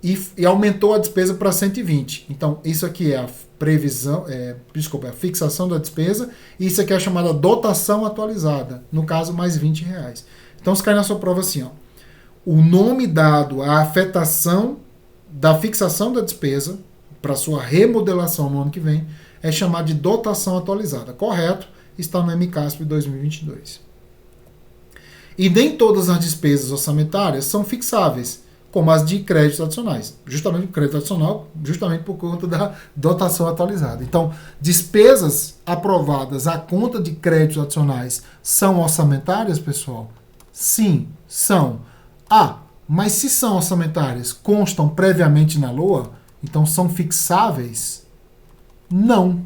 e aumentou a despesa para 120. Então isso aqui é a previsão, a fixação da despesa, e isso aqui é a chamada dotação atualizada, no caso mais R$20. Então se cai na sua prova assim, ó, o nome dado à afetação da fixação da despesa para sua remodelação no ano que vem é chamado de dotação atualizada. Correto? Está no MCASP 2022. E nem todas as despesas orçamentárias são fixáveis, como as de créditos adicionais. Justamente o crédito adicional, justamente por conta da dotação atualizada. Então, despesas aprovadas à conta de créditos adicionais são orçamentárias, pessoal? Sim, são. Mas se são orçamentárias, constam previamente na LOA, então são fixáveis? Não.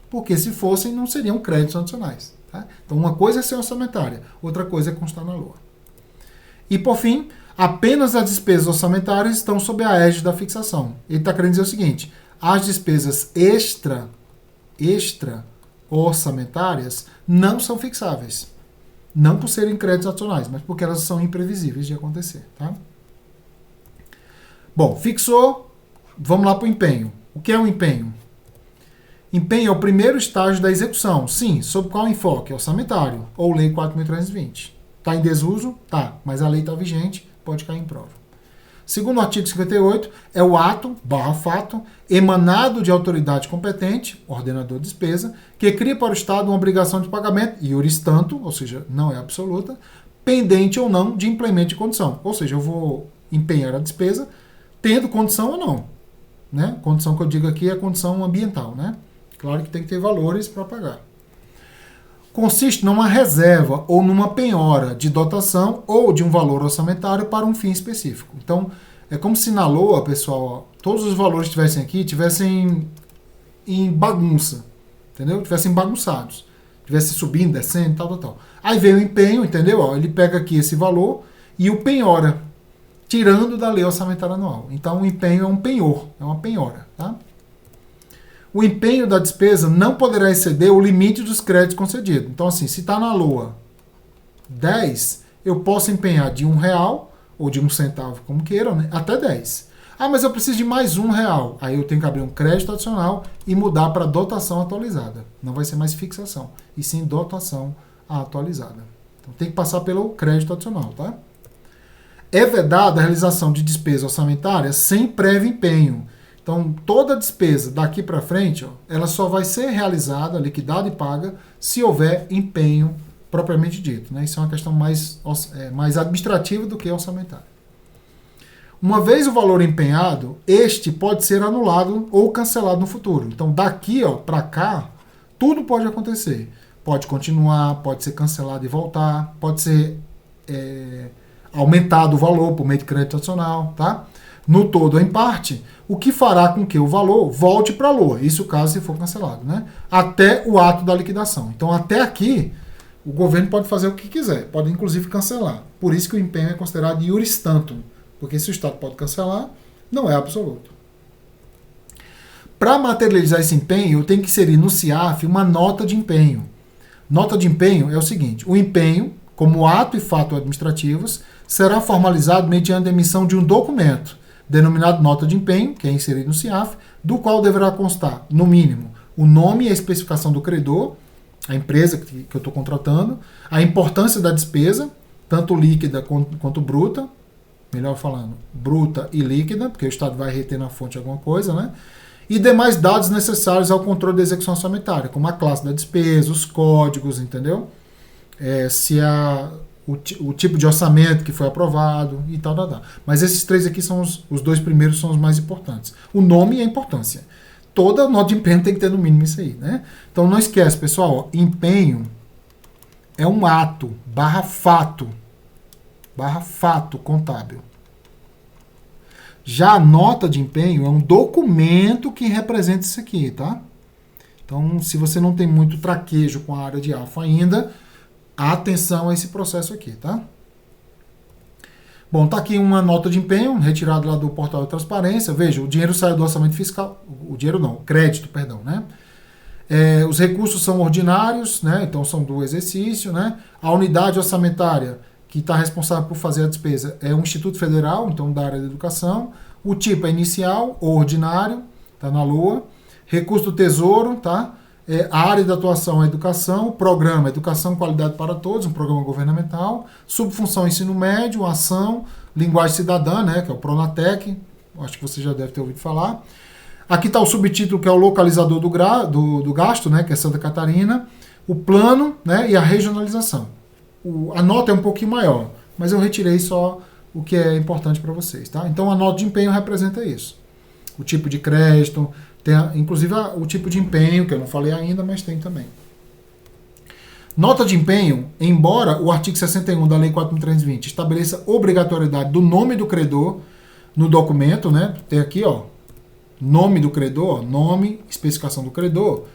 Porque se fossem, não seriam créditos adicionais. Tá? Então, uma coisa é ser orçamentária, outra coisa é constar na LOA. E, por fim, apenas as despesas orçamentárias estão sob a égide da fixação. Ele está querendo dizer o seguinte, as despesas extra orçamentárias não são fixáveis. Não por serem créditos adicionais, mas porque elas são imprevisíveis de acontecer. Tá? Bom, fixou, vamos lá para o empenho. O que é um empenho? Empenho é o primeiro estágio da execução. Sim, sob qual enfoque? Orçamentário, ou Lei 4.320. Está em desuso? Tá, mas a lei está vigente, pode cair em prova. Segundo o artigo 58, é o ato/fato emanado de autoridade competente, ordenador de despesa, que cria para o Estado uma obrigação de pagamento, iuris tanto, ou seja, não é absoluta, pendente ou não de implemento de condição. Ou seja, eu vou empenhar a despesa tendo condição ou não. Né? Condição que eu digo aqui é a condição ambiental. Né? Claro que tem que ter valores para pagar. Consiste numa reserva ou numa penhora de dotação ou de um valor orçamentário para um fim específico. Então, é como se na LOA, pessoal, ó, todos os valores que estivessem aqui tivessem em bagunça, entendeu? Tivessem bagunçados. Tivessem subindo, descendo, tal. Aí vem o empenho, entendeu? Ó, ele pega aqui esse valor e o penhora, tirando da lei orçamentária anual. Então, o empenho é um penhor, é uma penhora, tá? O empenho da despesa não poderá exceder o limite dos créditos concedidos. Então, assim, se está na LOA 10, eu posso empenhar de R$1 ou de 1 centavo, como queiram, né, até 10. Mas eu preciso de mais R$1. Aí eu tenho que abrir um crédito adicional e mudar para dotação atualizada. Não vai ser mais fixação, e sim dotação atualizada. Então tem que passar pelo crédito adicional, tá? É vedada a realização de despesa orçamentária sem prévio empenho. Então, toda despesa daqui para frente, ó, ela só vai ser realizada, liquidada e paga, se houver empenho propriamente dito. Né? Isso é uma questão mais administrativa do que orçamentária. Uma vez o valor empenhado, este pode ser anulado ou cancelado no futuro. Então, daqui para cá, tudo pode acontecer. Pode continuar, pode ser cancelado e voltar, pode ser aumentado o valor por meio de crédito adicional, tá? No todo ou em parte, o que fará com que o valor volte para a LOA, isso caso se for cancelado, né? Até o ato da liquidação. Então, até aqui, o governo pode fazer o que quiser, pode inclusive cancelar. Por isso que o empenho é considerado iuris tantum, porque se o Estado pode cancelar, não é absoluto. Para materializar esse empenho, eu tenho que inserir no CIAF uma nota de empenho. Nota de empenho é o seguinte, o empenho, como ato e fato administrativos, será formalizado mediante a emissão de um documento, denominado nota de empenho, que é inserido no CIAF, do qual deverá constar, no mínimo, o nome e a especificação do credor, a empresa que eu estou contratando, a importância da despesa, tanto líquida quanto bruta, melhor falando, bruta e líquida, porque o Estado vai reter na fonte alguma coisa, né? E demais dados necessários ao controle da execução orçamentária, como a classe da despesa, os códigos, entendeu? Se o tipo de orçamento que foi aprovado e tal, tal, tal. Mas esses três aqui são os dois primeiros, são os mais importantes. O nome e a importância. Toda nota de empenho tem que ter no mínimo isso aí, né? Então não esquece, pessoal, ó, empenho é um ato /fato contábil. Já a nota de empenho é um documento que representa isso aqui, tá? Então, se você não tem muito traquejo com a área de alfa ainda, atenção a esse processo aqui, tá? Bom, tá aqui uma nota de empenho retirada lá do portal de transparência. Veja, o dinheiro saiu do orçamento fiscal. O dinheiro não, o crédito, perdão, né? Os recursos são ordinários, né? Então são do exercício, né? A unidade orçamentária que está responsável por fazer a despesa é o Instituto Federal, então da área da educação. O tipo é inicial ou ordinário, tá na LOA. Recurso do Tesouro, tá? A área de atuação é a educação, o programa Educação e Qualidade para Todos, um programa governamental, subfunção ensino médio, ação, linguagem cidadã, né, que é o Pronatec, acho que você já deve ter ouvido falar. Aqui está o subtítulo, que é o localizador do gasto, né, que é Santa Catarina, o plano, né, e a regionalização. A nota é um pouquinho maior, mas eu retirei só o que é importante para vocês. Tá? Então a nota de empenho representa isso. O tipo de crédito, tem inclusive o tipo de empenho, que eu não falei ainda, mas tem também. Nota de empenho, embora o artigo 61 da Lei 4.320 estabeleça obrigatoriedade do nome do credor no documento, né? Tem aqui, ó, nome do credor, nome, especificação do credor.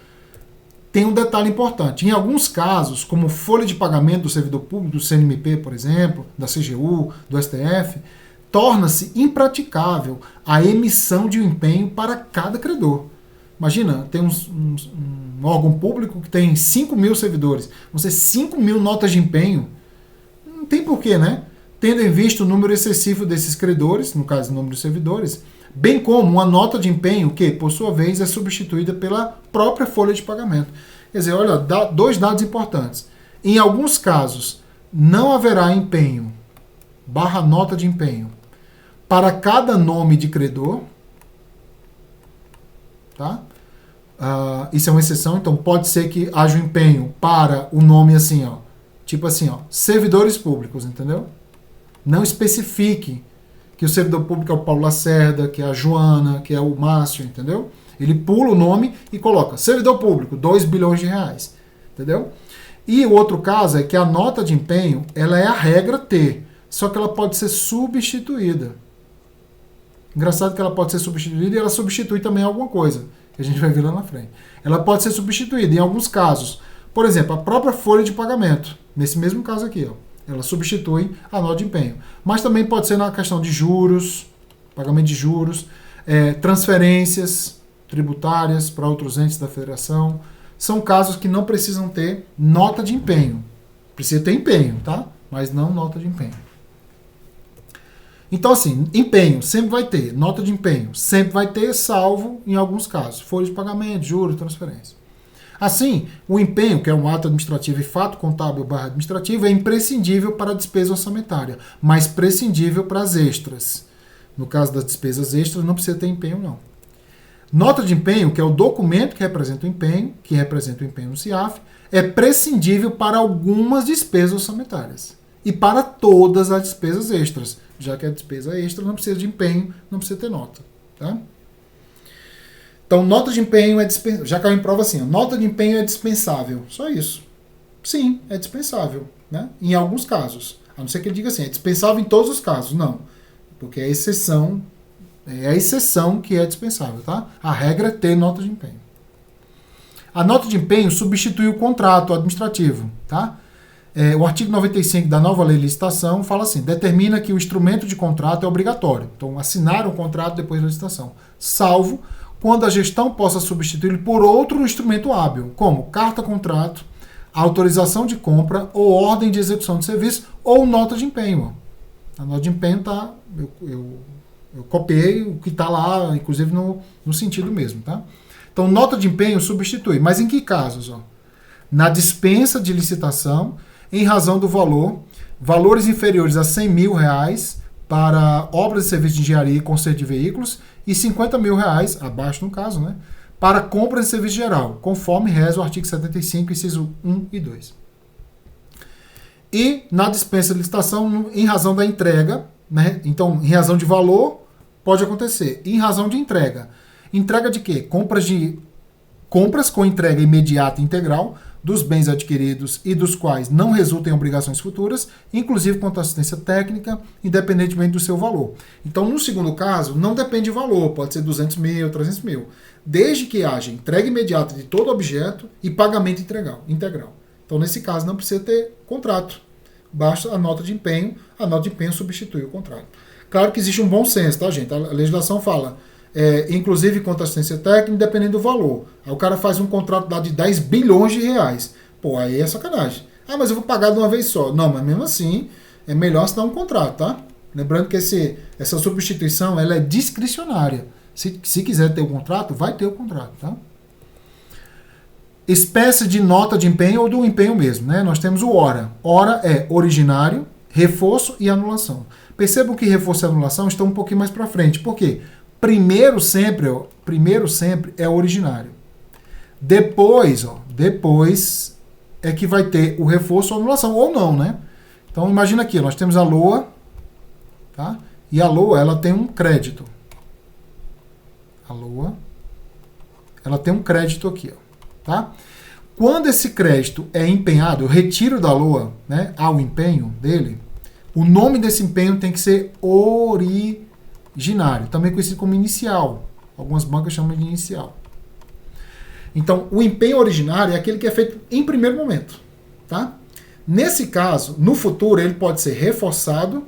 Tem um detalhe importante. Em alguns casos, como folha de pagamento do servidor público, do CNMP, por exemplo, da CGU, do STF, torna-se impraticável a emissão de um empenho para cada credor. Imagina, tem um órgão público que tem 5 mil servidores. Você 5 mil notas de empenho, não tem porquê, né? Tendo em vista o número excessivo desses credores, no caso o número de servidores, bem como uma nota de empenho que, por sua vez, é substituída pela própria folha de pagamento. Quer dizer, olha, dois dados importantes. Em alguns casos, não haverá empenho / nota de empenho para cada nome de credor, tá? Isso é uma exceção, então pode ser que haja um empenho para o nome assim, ó, tipo assim, ó, servidores públicos, entendeu? Não especifique que o servidor público é o Paulo Lacerda, que é a Joana, que é o Márcio, entendeu? Ele pula o nome e coloca servidor público, 2 bilhões de reais, entendeu? E o outro caso é que a nota de empenho, ela é a regra T, só que ela pode ser substituída. Engraçado que ela pode ser substituída e ela substitui também alguma coisa, que a gente vai ver lá na frente. Ela pode ser substituída em alguns casos. Por exemplo, a própria folha de pagamento, nesse mesmo caso aqui, ó, ela substitui a nota de empenho. Mas também pode ser na questão de juros, pagamento de juros, transferências tributárias para outros entes da federação. São casos que não precisam ter nota de empenho. Precisa ter empenho, tá? Mas não nota de empenho. Então, assim, empenho sempre vai ter, nota de empenho sempre vai ter, salvo em alguns casos, folha de pagamento, juros, transferência. Assim, o empenho, que é um ato administrativo e fato contábil / administrativo, é imprescindível para a despesa orçamentária, mas prescindível para as extras. No caso das despesas extras, não precisa ter empenho, não. Nota de empenho, que é o documento que representa o empenho no CIAF, é prescindível para algumas despesas orçamentárias e para todas as despesas extras, já que a despesa extra não precisa de empenho, não precisa ter nota. Tá? Então, nota de empenho é dispensável. Já caiu em prova assim, nota de empenho é dispensável. Só isso. Sim, é dispensável. Né? Em alguns casos. A não ser que ele diga assim, é dispensável em todos os casos. Não. Porque é a exceção que é dispensável. Tá? A regra é ter nota de empenho. A nota de empenho substitui o contrato administrativo. Tá? O artigo 95 da nova lei de licitação fala assim, determina que o instrumento de contrato é obrigatório. Então, assinar um contrato depois da licitação. Salvo quando a gestão possa substituí-lo por outro instrumento hábil, como carta-contrato, autorização de compra ou ordem de execução de serviço ou nota de empenho. A nota de empenho está... Eu copiei o que está lá, inclusive no sentido mesmo. Tá? Então, nota de empenho substitui. Mas em que casos? Ó? Na dispensa de licitação, em razão do valores inferiores a 100 mil reais para obras e serviços de engenharia e conserto de veículos e 50 mil reais, abaixo no caso, né, para compra de serviço geral, conforme reza o artigo 75, inciso 1 e 2. E na dispensa de licitação, em razão da entrega, né? Então, em razão de valor, pode acontecer. Em razão de entrega. Entrega de quê? Compras com entrega imediata e integral dos bens adquiridos e dos quais não resultam em obrigações futuras, inclusive quanto à assistência técnica, independentemente do seu valor. Então, no segundo caso, não depende de valor, pode ser 200 mil, 300 mil, desde que haja entrega imediata de todo objeto e pagamento integral. Então, nesse caso, não precisa ter contrato. Basta a nota de empenho substitui o contrato. Claro que existe um bom senso, tá, gente? A legislação fala, inclusive quanto à assistência técnica, independente do valor. Aí o cara faz um contrato lá de 10 bilhões de reais. Pô, aí é sacanagem. Ah, mas eu vou pagar de uma vez só. Não, mas mesmo assim, é melhor assinar um contrato, tá? Lembrando que essa substituição ela é discricionária. Se quiser ter o contrato, vai ter o contrato, tá? Espécie de nota de empenho ou do empenho mesmo, né? Nós temos o ORA. ORA é originário, reforço e anulação. Percebam que reforço e anulação estão um pouquinho mais para frente. Por quê? Primeiro sempre é originário. Depois é que vai ter o reforço ou anulação, ou não, né? Então imagina aqui, nós temos a LOA, tá? E a LOA, ela tem um crédito. A LOA, ela tem um crédito aqui, ó. Tá? Quando esse crédito é empenhado, eu retiro da LOA, né, ao empenho dele, o nome desse empenho tem que ser originário, também conhecido como inicial. Algumas bancas chamam de inicial. Então, o empenho originário é aquele que é feito em primeiro momento. Tá? Nesse caso, no futuro, ele pode ser reforçado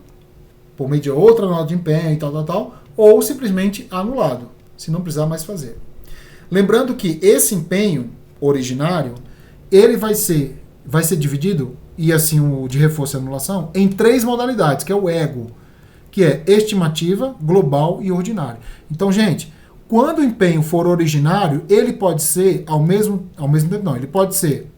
por meio de outra nota de empenho e tal, ou simplesmente anulado, se não precisar mais fazer. Lembrando que esse empenho originário, ele vai ser dividido, e assim o de reforço e anulação, em 3 modalidades, que é o EGO, que é estimativa, global e ordinário. Então, gente, quando o empenho for originário, ele pode ser, ao mesmo tempo não, ele pode ser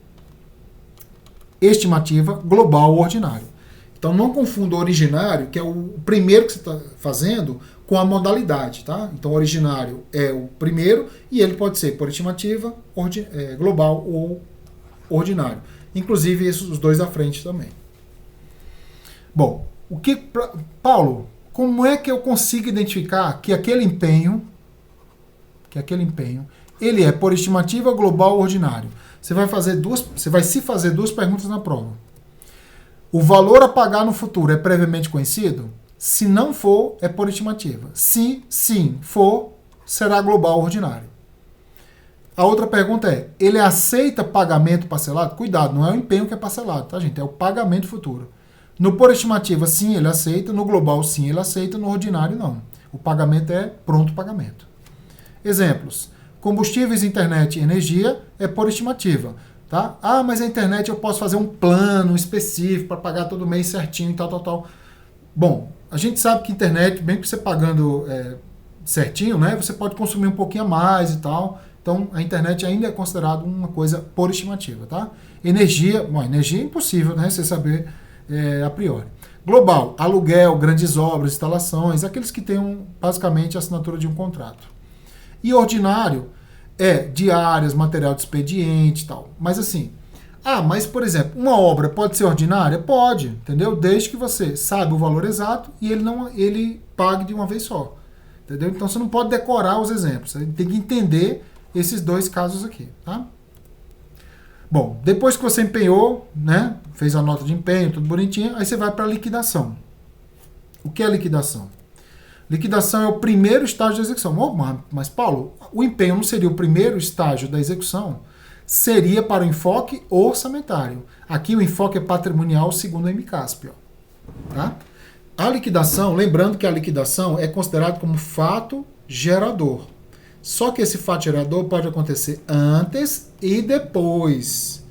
estimativa, global ou ordinário. Então, não confunda o originário, que é o primeiro que você está fazendo, com a modalidade, tá? Então, originário é o primeiro e ele pode ser por estimativa, global ou ordinário. Inclusive, os dois à frente também. Bom, Paulo, como é que eu consigo identificar que aquele empenho, ele é por estimativa, global ou ordinário? Você vai se fazer duas perguntas na prova. O valor a pagar no futuro é previamente conhecido? Se não for, é por estimativa. Se sim for, será global ou ordinário. A outra pergunta é, ele aceita pagamento parcelado? Cuidado, não é o empenho que é parcelado, tá, gente? É o pagamento futuro. No por estimativa, sim, ele aceita. No global, sim, ele aceita. No ordinário, não. O pagamento é pronto pagamento. Exemplos. Combustíveis, internet e energia é por estimativa. Tá? Ah, mas a internet eu posso fazer um plano específico para pagar todo mês certinho e tal. Bom, a gente sabe que internet, bem que você pagando certinho, né, você pode consumir um pouquinho a mais e tal. Então, a internet ainda é considerada uma coisa por estimativa, tá? Energia é impossível, né, você saber a priori. Global, aluguel, grandes obras, instalações, aqueles que têm basicamente a assinatura de um contrato. E ordinário é diárias, material de expediente e tal. Mas assim, mas por exemplo, uma obra pode ser ordinária? Pode, entendeu? Desde que você saiba o valor exato e ele pague de uma vez só. Entendeu? Então você não pode decorar os exemplos, você tem que entender esses dois casos aqui, tá? Bom, depois que você empenhou, né, fez a nota de empenho, tudo bonitinho, aí você vai para a liquidação. O que é liquidação? Liquidação é o primeiro estágio da execução. Mas, Paulo, o empenho não seria o primeiro estágio da execução? Seria para o enfoque orçamentário. Aqui o enfoque é patrimonial segundo o MCASP. Ó. Tá? A liquidação, lembrando que a liquidação é considerada como fato gerador. Só que esse fato gerador pode acontecer antes e depois.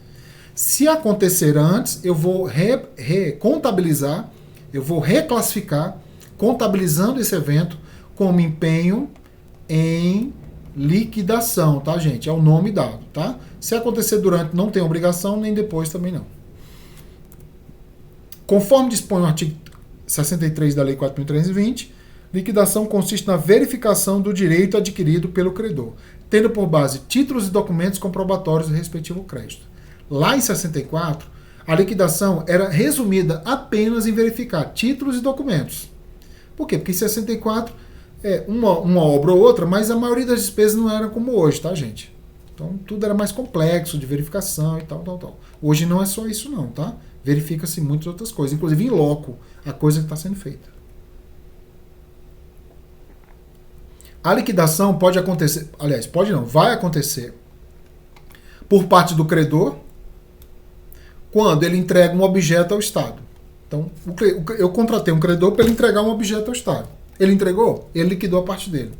Se acontecer antes, eu vou recontabilizar, eu vou reclassificar, contabilizando esse evento como empenho em liquidação, tá, gente? É o nome dado, tá? Se acontecer durante, não tem obrigação, nem depois também não. Conforme dispõe o artigo 63 da Lei 4.320, liquidação consiste na verificação do direito adquirido pelo credor, tendo por base títulos e documentos comprobatórios do respectivo crédito. Lá em 64, A liquidação era resumida apenas em verificar títulos e documentos. Por quê? Porque em 64 uma obra ou outra, mas a maioria das despesas não era como hoje, tá, gente? Então tudo era mais complexo de verificação e tal. Hoje não é só isso não, tá? Verifica-se muitas outras coisas, inclusive em loco, a coisa que está sendo feita. A liquidação pode acontecer, aliás, pode não, vai acontecer por parte do credor quando ele entrega um objeto ao Estado. Então, eu contratei um credor para ele entregar um objeto ao Estado. Ele entregou? Ele liquidou a parte dele.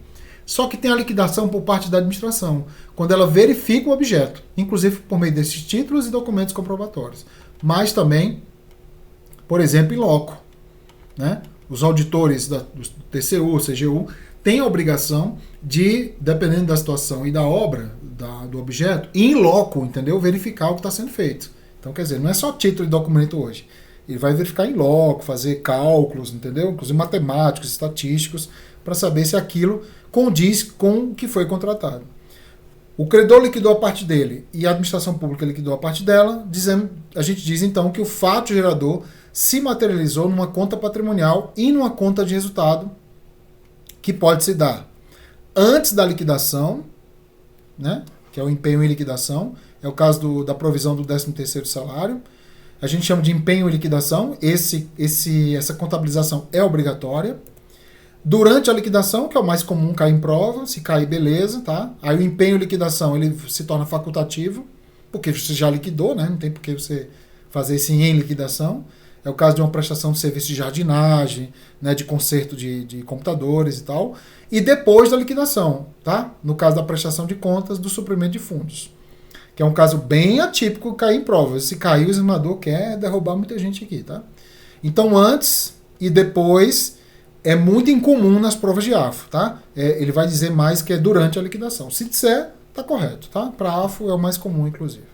Só que tem a liquidação por parte da administração, quando ela verifica o objeto, inclusive por meio desses títulos e documentos comprobatórios. Mas também, por exemplo, em loco. Né? Os auditores do TCU, CGU, têm a obrigação de, dependendo da situação e da obra, do objeto, em loco, entendeu? Verificar o que está sendo feito. Então, quer dizer, não é só título e documento hoje. Ele vai verificar em loco, fazer cálculos, entendeu? Inclusive matemáticos, estatísticos, para saber se aquilo condiz com o que foi contratado. O credor liquidou a parte dele e a administração pública liquidou a parte dela. A gente diz então que o fato gerador se materializou numa conta patrimonial e numa conta de resultado que pode se dar antes da liquidação, né? Que é o empenho em liquidação. É o caso da provisão do 13º salário. A gente chama de empenho e liquidação. Essa contabilização é obrigatória. Durante a liquidação, que é o mais comum cair em prova, se cair, beleza, tá? Aí o empenho e liquidação ele se torna facultativo, porque você já liquidou, né? Não tem por que você fazer isso em liquidação. É o caso de uma prestação de serviço de jardinagem, né? De conserto de computadores e tal. E depois da liquidação, tá? No caso da prestação de contas, do suprimento de fundos. Que é um caso bem atípico cair em prova. Se cair, o examinador quer derrubar muita gente aqui, tá? Então, antes e depois é muito incomum nas provas de AFO, tá? Ele vai dizer mais que é durante a liquidação. Se disser, tá correto, tá? Para AFO é o mais comum, inclusive.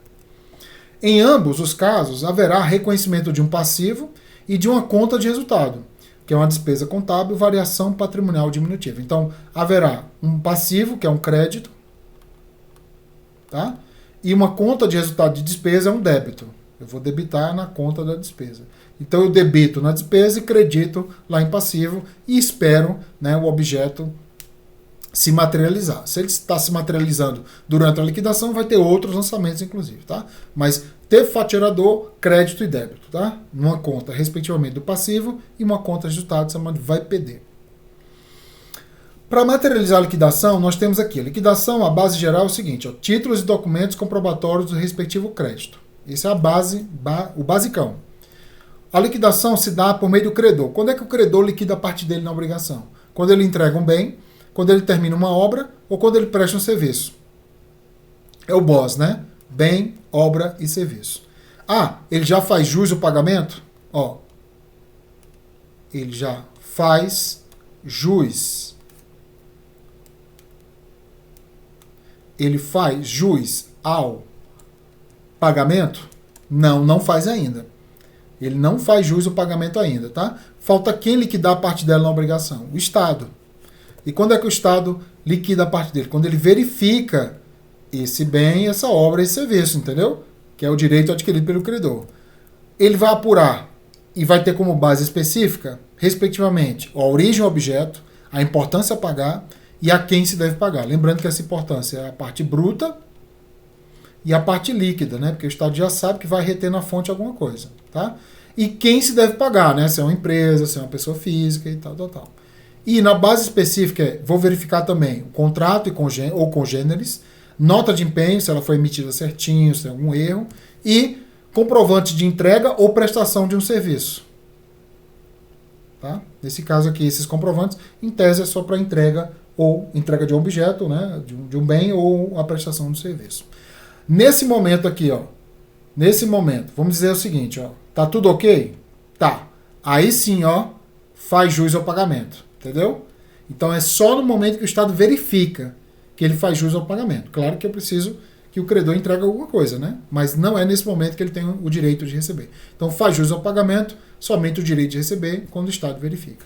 Em ambos os casos, haverá reconhecimento de um passivo e de uma conta de resultado, que é uma despesa contábil, variação patrimonial diminutiva. Então, haverá um passivo, que é um crédito, tá? E uma conta de resultado de despesa é um débito. Eu vou debitar na conta da despesa. Então eu debito na despesa e credito lá em passivo e espero, né, o objeto se materializar. Se ele está se materializando durante a liquidação, vai ter outros lançamentos, inclusive, tá? Mas ter faturador, crédito e débito, tá? Numa conta, respectivamente, do passivo e uma conta de resultado, chamada vai PD. Para materializar a liquidação, nós temos aqui. A liquidação, a base geral é o seguinte, ó, títulos e documentos comprobatórios do respectivo crédito. Essa é a base, o basicão. A liquidação se dá por meio do credor. Quando é que o credor liquida a parte dele na obrigação? Quando ele entrega um bem, quando ele termina uma obra ou quando ele presta um serviço. É o BOS, né? Bem, obra e serviço. Ah, ele já faz jus ao pagamento? Ó, ele já faz jus. Ele faz jus ao pagamento? Não, não faz ainda. Ele não faz jus ao pagamento ainda, tá? Falta quem liquidar a parte dela na obrigação? O Estado. E quando é que o Estado liquida a parte dele? Quando ele verifica esse bem, essa obra, esse serviço, entendeu? Que é o direito adquirido pelo credor. Ele vai apurar e vai ter como base específica, respectivamente, a origem do objeto, a importância a pagar e a quem se deve pagar. Lembrando que essa importância é a parte bruta e a parte líquida, né? Porque o Estado já sabe que vai reter na fonte alguma coisa, tá? E quem se deve pagar, né? Se é uma empresa, se é uma pessoa física e tal. E na base específica, vou verificar também o contrato ou congêneres, nota de empenho, se ela foi emitida certinho, se tem algum erro, e comprovante de entrega ou prestação de um serviço. Tá? Nesse caso aqui, esses comprovantes, em tese, é só para entrega ou entrega de um objeto, né? de um bem ou a prestação do serviço. Nesse momento aqui, ó, vamos dizer o seguinte, ó, tá tudo ok? Tá. Aí sim, ó, faz jus ao pagamento, entendeu? Então é só no momento que o Estado verifica que ele faz jus ao pagamento. Claro que eu preciso que o credor entregue alguma coisa, né? Mas não é nesse momento que ele tem o direito de receber. Então faz jus ao pagamento, somente o direito de receber quando o Estado verifica.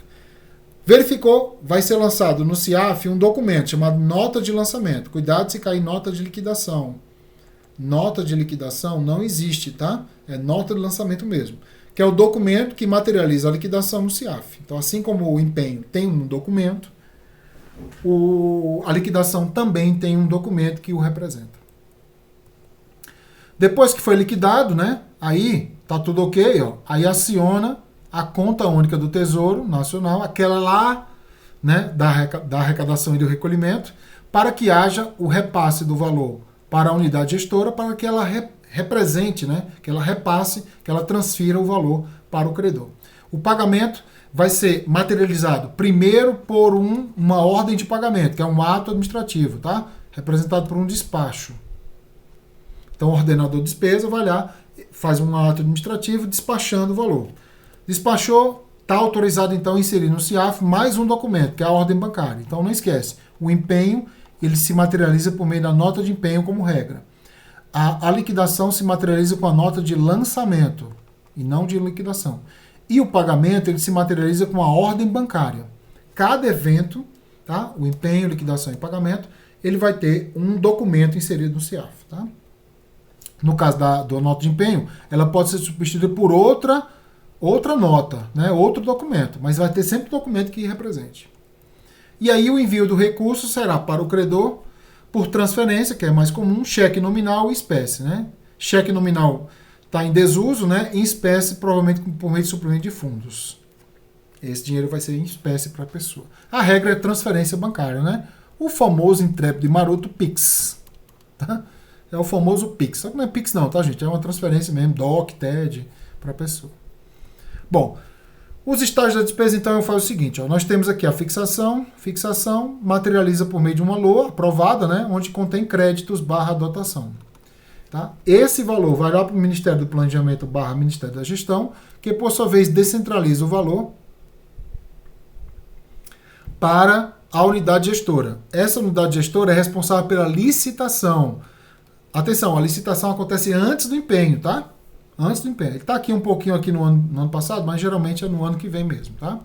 Verificou, vai ser lançado no CIAF um documento chamado nota de lançamento. Cuidado se cair nota de liquidação. Nota de liquidação não existe, tá? É nota de lançamento mesmo, que é o documento que materializa a liquidação no CIAF. Então, assim como o empenho tem um documento, a liquidação também tem um documento que o representa. Depois que foi liquidado, né? Aí tá tudo ok, ó. Aí aciona a conta única do Tesouro Nacional, aquela lá, né, da arrecadação e do recolhimento, para que haja o repasse do valor para a unidade gestora, para que ela represente, né, que ela repasse, que ela transfira o valor para o credor. O pagamento vai ser materializado primeiro por uma ordem de pagamento, que é um ato administrativo, tá? Representado por um despacho. Então, o ordenador de despesa vai lá, faz um ato administrativo despachando o valor. Despachou, está autorizado então a inserir no CIAF mais um documento, que é a ordem bancária. Então, não esquece, o empenho ele se materializa por meio da nota de empenho como regra. A liquidação se materializa com a nota de lançamento e não de liquidação. E o pagamento ele se materializa com a ordem bancária. Cada evento, tá? O empenho, liquidação e pagamento, ele vai ter um documento inserido no CIAF. Tá? No caso da nota de empenho, ela pode ser substituída por outra nota, né? Outro documento, mas vai ter sempre um documento que represente. E aí o envio do recurso será para o credor por transferência, que é mais comum, cheque nominal e espécie. Né? Cheque nominal está em desuso, né? Em espécie, provavelmente por meio de suplemento de fundos. Esse dinheiro vai ser em espécie para a pessoa. A regra é transferência bancária, né? O famoso intrépido e maroto PIX. Tá? É o famoso PIX. Só que não é PIX não, tá, gente? É uma transferência mesmo, DOC, TED, para a pessoa. Bom, os estágios da despesa, então, eu faço o seguinte. Ó, nós temos aqui a fixação. Fixação materializa por meio de uma LOA aprovada, né? Onde contém créditos / dotação. Tá? Esse valor vai lá para o Ministério do Planejamento / Ministério da Gestão, que por sua vez descentraliza o valor para a unidade gestora. Essa unidade gestora é responsável pela licitação. Atenção, a licitação acontece antes do empenho, tá? Antes do empenho. Ele está aqui um pouquinho aqui no ano passado, mas geralmente é no ano que vem mesmo, tá?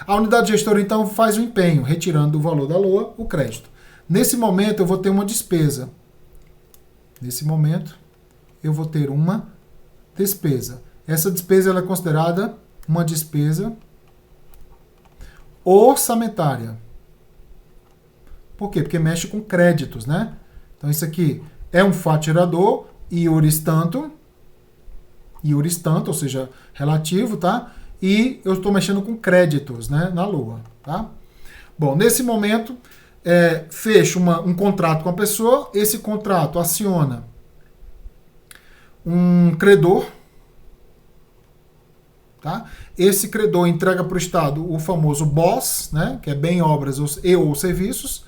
A unidade gestora, então, faz o empenho, retirando do valor da LOA o crédito. Nesse momento, eu vou ter uma despesa. Nesse momento, eu vou ter uma despesa. Essa despesa ela é considerada uma despesa orçamentária. Por quê? Porque mexe com créditos, né? Então, isso aqui é um faturador, iuris tantum, ou seja, relativo, tá? E eu estou mexendo com créditos, né, na LOA, tá? Bom, nesse momento, fecho um contrato com a pessoa, esse contrato aciona um credor, tá? Esse credor entrega para o Estado o famoso BOS, né, que é bem, obras ou serviços.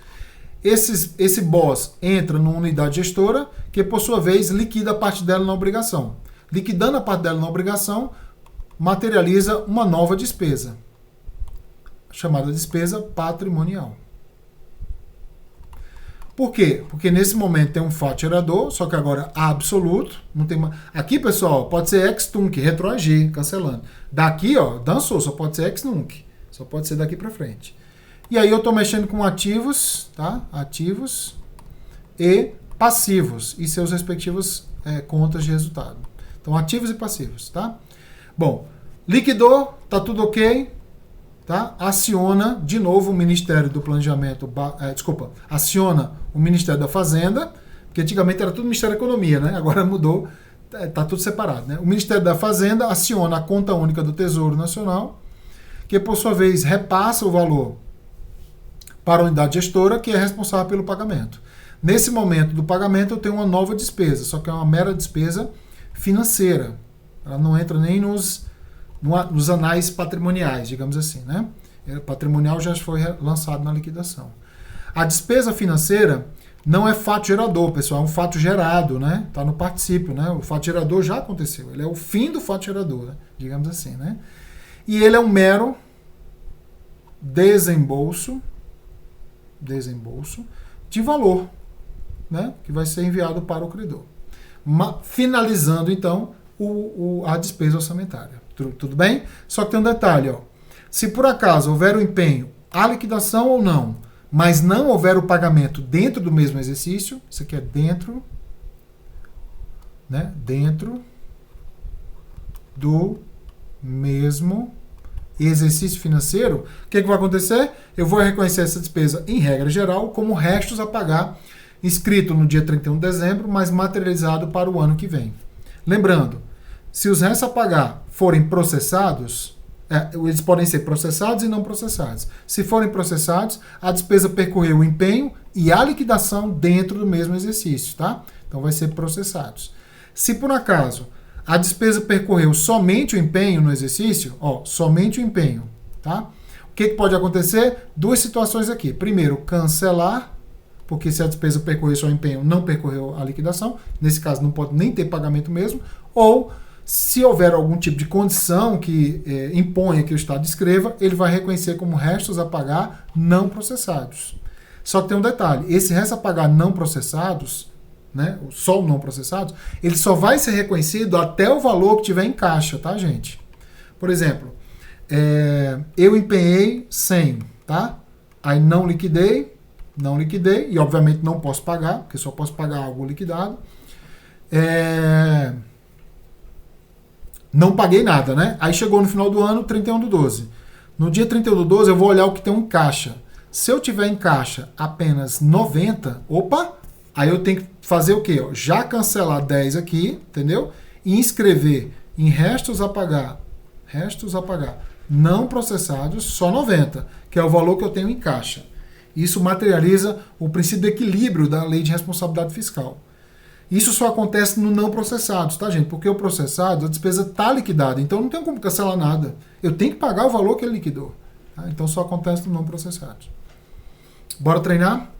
Esse BOS entra numa unidade gestora, que por sua vez liquida a parte dela na obrigação. Liquidando a parte dela na obrigação, materializa uma nova despesa, chamada despesa patrimonial. Por quê? Porque nesse momento tem um fato gerador, só que agora absoluto. Não tem aqui, pessoal, pode ser ex tunc, retroagir, cancelando. Daqui, ó, dançou, só pode ser ex nunc. Só pode ser daqui para frente. E aí eu estou mexendo com ativos, tá? Ativos e passivos e seus respectivos contas de resultado. Então, ativos e passivos, tá? Bom, liquidou, tá tudo ok, tá? Aciona de novo o Ministério do Planejamento, aciona o Ministério da Fazenda, porque antigamente era tudo Ministério da Economia, né? Agora mudou, tá tudo separado, né? O Ministério da Fazenda aciona a conta única do Tesouro Nacional, que por sua vez repassa o valor para a unidade gestora, que é responsável pelo pagamento. Nesse momento do pagamento eu tenho uma nova despesa, só que é uma mera despesa financeira. Ela não entra nem nos anais patrimoniais, digamos assim, né? Patrimonial já foi lançado na liquidação. A despesa financeira não é fato gerador, pessoal, é um fato gerado, né? Está no particípio, né? O fato gerador já aconteceu, ele é o fim do fato gerador, né? Digamos assim, né? E ele é um mero desembolso de valor, né? Que vai ser enviado para o credor. Finalizando, então, a despesa orçamentária. Tudo bem? Só que tem um detalhe, ó. Se por acaso houver o empenho, a liquidação ou não, mas não houver o pagamento dentro do mesmo exercício, isso aqui é dentro né, dentro do mesmo exercício financeiro, o que vai acontecer? Eu vou reconhecer essa despesa, em regra geral, como restos a pagar, inscrito no dia 31 de dezembro, mas materializado para o ano que vem. Lembrando, se os restos a pagar forem processados, eles podem ser processados e não processados. Se forem processados, a despesa percorreu o empenho e a liquidação dentro do mesmo exercício, tá? Então vai ser processados. Se por acaso a despesa percorreu somente o empenho no exercício, somente o empenho, tá? O que pode acontecer? Duas situações aqui. Primeiro, cancelar, porque se a despesa percorreu só o empenho, não percorreu a liquidação. Nesse caso, não pode nem ter pagamento mesmo. Ou, se houver algum tipo de condição que imponha que o Estado escreva, ele vai reconhecer como restos a pagar não processados. Só que tem um detalhe, esse restos a pagar não processados, né, só o não processados, ele só vai ser reconhecido até o valor que tiver em caixa, tá, gente? Por exemplo, eu empenhei 100, tá? Aí não liquidei, e obviamente não posso pagar, porque só posso pagar algo liquidado. Não paguei nada, né? Aí chegou no final do ano, 31/12. No dia 31/12 eu vou olhar o que tem em caixa. Se eu tiver em caixa apenas 90, aí eu tenho que fazer o quê? Já cancelar 10 aqui, entendeu? E inscrever em restos a pagar não processados, só 90, que é o valor que eu tenho em caixa. Isso materializa o princípio do equilíbrio da Lei de Responsabilidade Fiscal. Isso só acontece no não processados, tá, gente? Porque o processado, a despesa está liquidada, então não tem como cancelar nada. Eu tenho que pagar o valor que ele liquidou. Tá? Então só acontece no não processados. Bora treinar?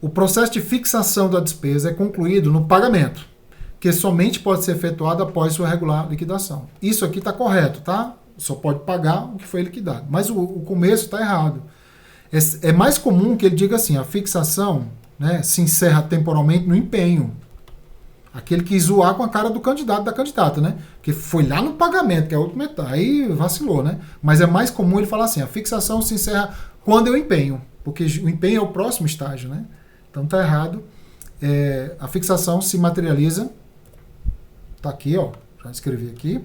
O processo de fixação da despesa é concluído no pagamento, que somente pode ser efetuado após sua regular liquidação. Isso aqui está correto, tá? Só pode pagar o que foi liquidado. Mas o começo está errado. É mais comum que ele diga assim, a fixação, né, se encerra temporalmente no empenho. Aquele que zoar com a cara do candidato, da candidata, né? Porque foi lá no pagamento, que é a última etapa. Aí vacilou, né? Mas é mais comum ele falar assim, a fixação se encerra quando eu empenho. Porque o empenho é o próximo estágio, né? Então tá errado. A fixação se materializa. Tá aqui, ó. Já escrevi aqui.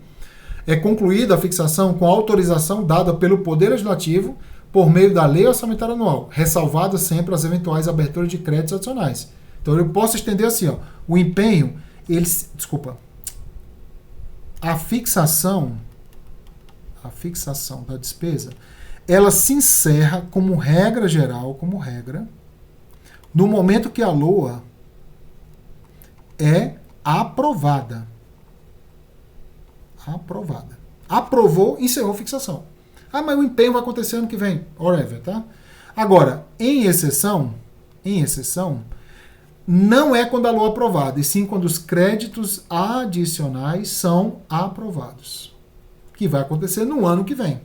É concluída a fixação com autorização dada pelo Poder Legislativo por meio da Lei Orçamentária Anual, ressalvadas sempre as eventuais aberturas de créditos adicionais. Então eu posso estender assim, ó. O empenho, a fixação da despesa, ela se encerra como regra geral, no momento que a LOA é aprovada. Aprovou, encerrou a fixação. Mas o empenho vai acontecer ano que vem. Whatever, tá? Agora, em exceção, não é quando a LOA é aprovada, e sim quando os créditos adicionais são aprovados. Que vai acontecer no ano que vem.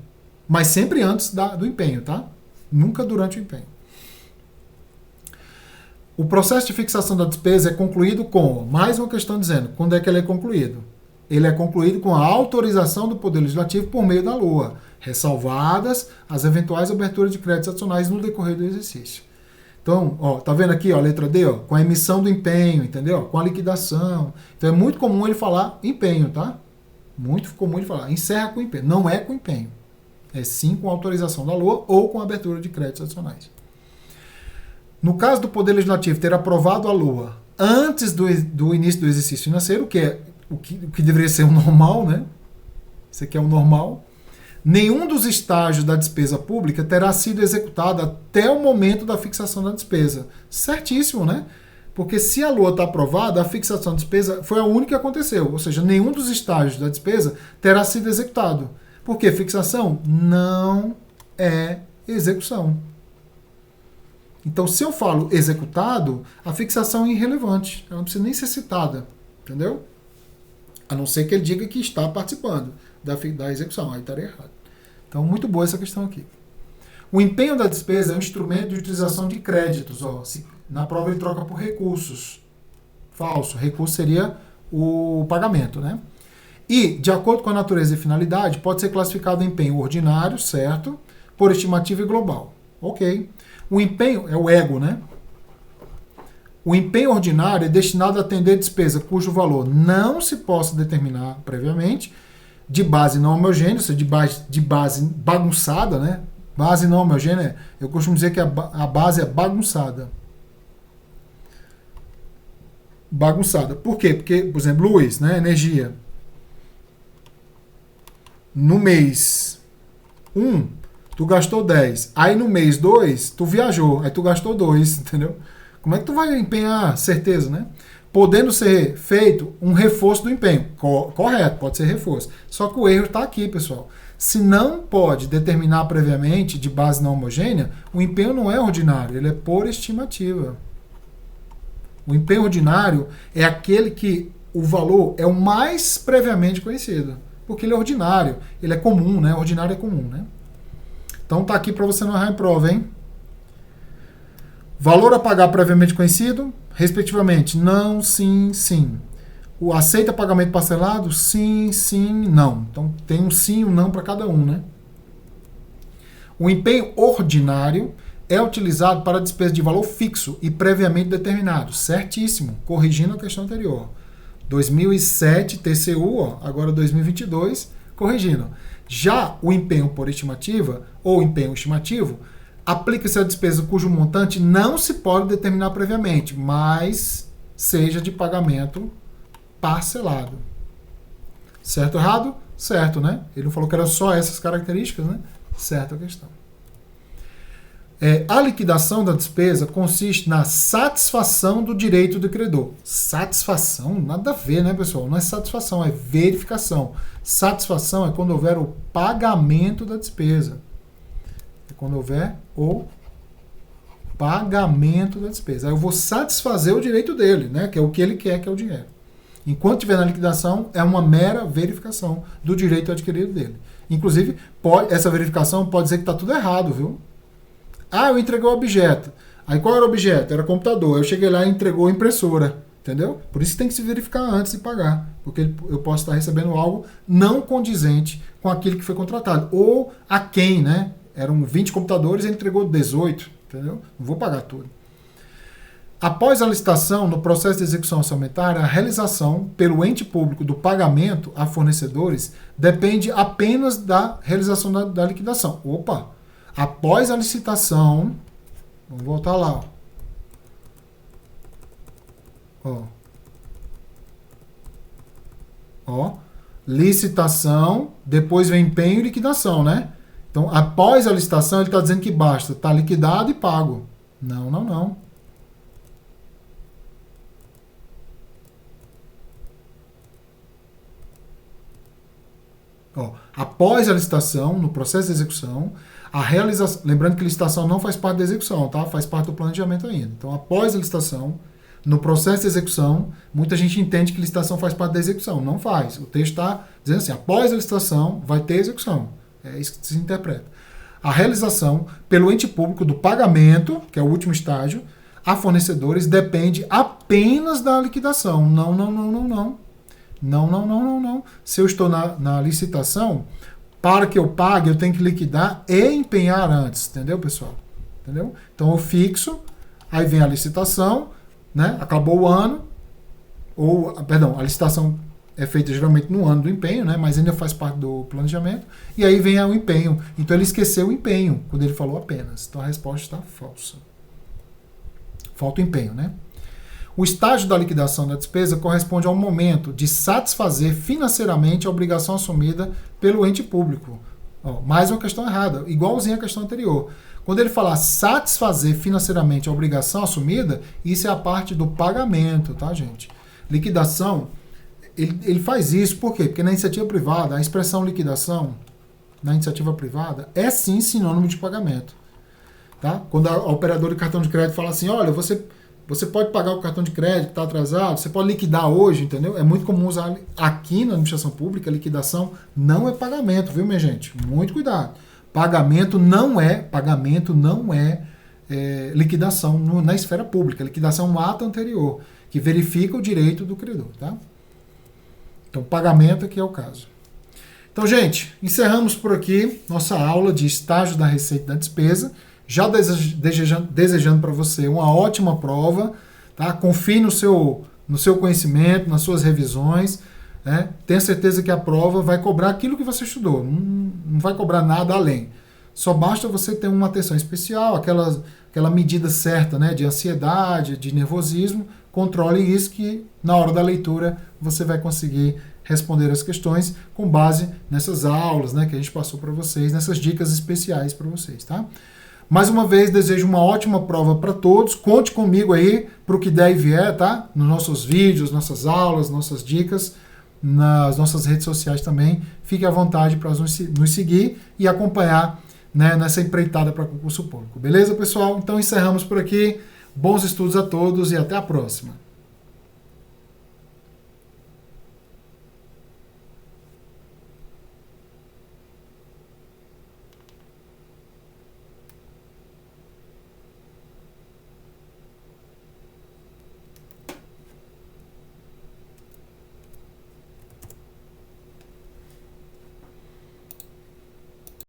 Mas sempre antes do empenho, tá? Nunca durante o empenho. O processo de fixação da despesa é concluído com, mais uma questão dizendo, quando é que ele é concluído? Ele é concluído com a autorização do Poder Legislativo por meio da LOA, ressalvadas as eventuais aberturas de créditos adicionais no decorrer do exercício. Então, tá vendo aqui, a letra D, com a emissão do empenho, entendeu? Com a liquidação. Então é muito comum ele falar empenho, tá? Muito comum ele falar, encerra com empenho. Não é com empenho. É sim com autorização da LOA ou com abertura de créditos adicionais. No caso do Poder Legislativo ter aprovado a LOA antes do início do exercício financeiro, que é o que deveria ser o normal, né? Isso aqui é o normal. Nenhum dos estágios da despesa pública terá sido executado até o momento da fixação da despesa. Certíssimo, né? Porque se a LOA está aprovada, a fixação da despesa foi a única que aconteceu. Ou seja, nenhum dos estágios da despesa terá sido executado. Porque fixação não é execução. Então, se eu falo executado, a fixação é irrelevante. Ela não precisa nem ser citada. Entendeu? A não ser que ele diga que está participando da execução. Aí estaria errado. Então, muito boa essa questão aqui. O empenho da despesa é um instrumento de utilização de créditos. Na prova ele troca por recursos. Falso. Recurso seria o pagamento, né? E, de acordo com a natureza e finalidade, pode ser classificado em empenho ordinário, certo? Por estimativa e global. Ok. O empenho é o ego, né? O empenho ordinário é destinado a atender despesa cujo valor não se possa determinar previamente, de base não homogênea, ou seja, de base bagunçada, né? Base não homogênea, eu costumo dizer que a base é bagunçada. Bagunçada. Por quê? Porque, por exemplo, luz, né? Energia. No mês 1, tu gastou 10. Aí no mês 2, tu viajou. Aí tu gastou 2, entendeu? Como é que tu vai empenhar certeza, né? Podendo ser feito um reforço do empenho. Correto, pode ser reforço. Só que o erro está aqui, pessoal. Se não pode determinar previamente de base não homogênea, o empenho não é ordinário, ele é por estimativa. O empenho ordinário é aquele que o valor é o mais previamente conhecido, porque ele é ordinário, ele é comum, né? Ordinário é comum, né? Então tá aqui para você não errar em prova, hein? Valor a pagar previamente conhecido, respectivamente, não, sim, sim. O aceita pagamento parcelado? Sim, sim, não. Então tem um sim e um não para cada um, né? O empenho ordinário é utilizado para despesa de valor fixo e previamente determinado. Certíssimo, corrigindo a questão anterior. 2007, TCU, ó, agora 2022, corrigindo. Já o empenho por estimativa, ou empenho estimativo, aplica-se a despesa cujo montante não se pode determinar previamente, mas seja de pagamento parcelado. Certo ou errado? Certo, né? Ele falou que era só essas características, né? Certa questão. A liquidação da despesa consiste na satisfação do direito do credor. Satisfação? Nada a ver, né, pessoal? Não é satisfação, é verificação. Satisfação é quando houver o pagamento da despesa. É quando houver o pagamento da despesa. Aí eu vou satisfazer o direito dele, né, que é o que ele quer, que é o dinheiro. Enquanto estiver na liquidação, é uma mera verificação do direito adquirido dele. Inclusive, essa verificação pode dizer que está tudo errado, viu? Ah, eu entreguei o objeto. Aí qual era o objeto? Era computador. Eu cheguei lá e entregou a impressora. Entendeu? Por isso tem que se verificar antes de pagar. Porque eu posso estar recebendo algo não condizente com aquilo que foi contratado. Ou a quem, né? Eram 20 computadores e ele entregou 18. Entendeu? Não vou pagar tudo. Após a licitação, no processo de execução orçamentária, a realização pelo ente público do pagamento a fornecedores depende apenas da realização da liquidação. Opa! Após a licitação, vamos voltar lá. Ó, licitação, depois vem empenho e liquidação, né? Então, após a licitação, ele está dizendo que basta estar liquidado e pago. Não, não, não. Após a licitação, no processo de execução, a realização, lembrando que licitação não faz parte da execução, tá? Faz parte do planejamento ainda. Então, após a licitação, no processo de execução, muita gente entende que licitação faz parte da execução. Não faz. O texto está dizendo assim, após a licitação, vai ter execução. É isso que se interpreta. A realização pelo ente público do pagamento, que é o último estágio, a fornecedores depende apenas da liquidação. Não, não, não, não, não. Não, não, não, não, não. Se eu estou na licitação, para que eu pague, eu tenho que liquidar e empenhar antes. Entendeu, pessoal? Entendeu? Então eu fixo, aí vem a licitação, né? Acabou o ano, a licitação é feita geralmente no ano do empenho, né? Mas ainda faz parte do planejamento, e aí vem o empenho. Então ele esqueceu o empenho, quando ele falou apenas. Então a resposta está falsa. Falta o empenho, né? O estágio da liquidação da despesa corresponde ao momento de satisfazer financeiramente a obrigação assumida pelo ente público. Mais uma questão errada, igualzinho à questão anterior. Quando ele falar satisfazer financeiramente a obrigação assumida, isso é a parte do pagamento, tá, gente? Liquidação, ele faz isso por quê? Porque na iniciativa privada, a expressão liquidação, na iniciativa privada, é sim sinônimo de pagamento. Tá? Quando a operadora de cartão de crédito fala assim, olha, você pode pagar o cartão de crédito que está atrasado, você pode liquidar hoje, entendeu? É muito comum usar aqui na administração pública, liquidação não é pagamento, viu, minha gente? Muito cuidado. Pagamento não é liquidação na esfera pública. Liquidação é um ato anterior, que verifica o direito do credor, tá? Então, pagamento aqui é o caso. Então, gente, encerramos por aqui nossa aula de estágio da receita e da despesa. Já desejando para você uma ótima prova, tá? Confie no seu conhecimento, nas suas revisões, né? Tenha certeza que a prova vai cobrar aquilo que você estudou, não vai cobrar nada além. Só basta você ter uma atenção especial, aquela medida certa, né, de ansiedade, de nervosismo. Controle isso que na hora da leitura você vai conseguir responder as questões com base nessas aulas, né, que a gente passou para vocês, nessas dicas especiais para vocês, tá? Mais uma vez, desejo uma ótima prova para todos. Conte comigo aí para o que der e vier, tá? Nos nossos vídeos, nossas aulas, nossas dicas, nas nossas redes sociais também. Fique à vontade para nos seguir e acompanhar, né, nessa empreitada para concurso público. Beleza, pessoal? Então encerramos por aqui. Bons estudos a todos e até a próxima.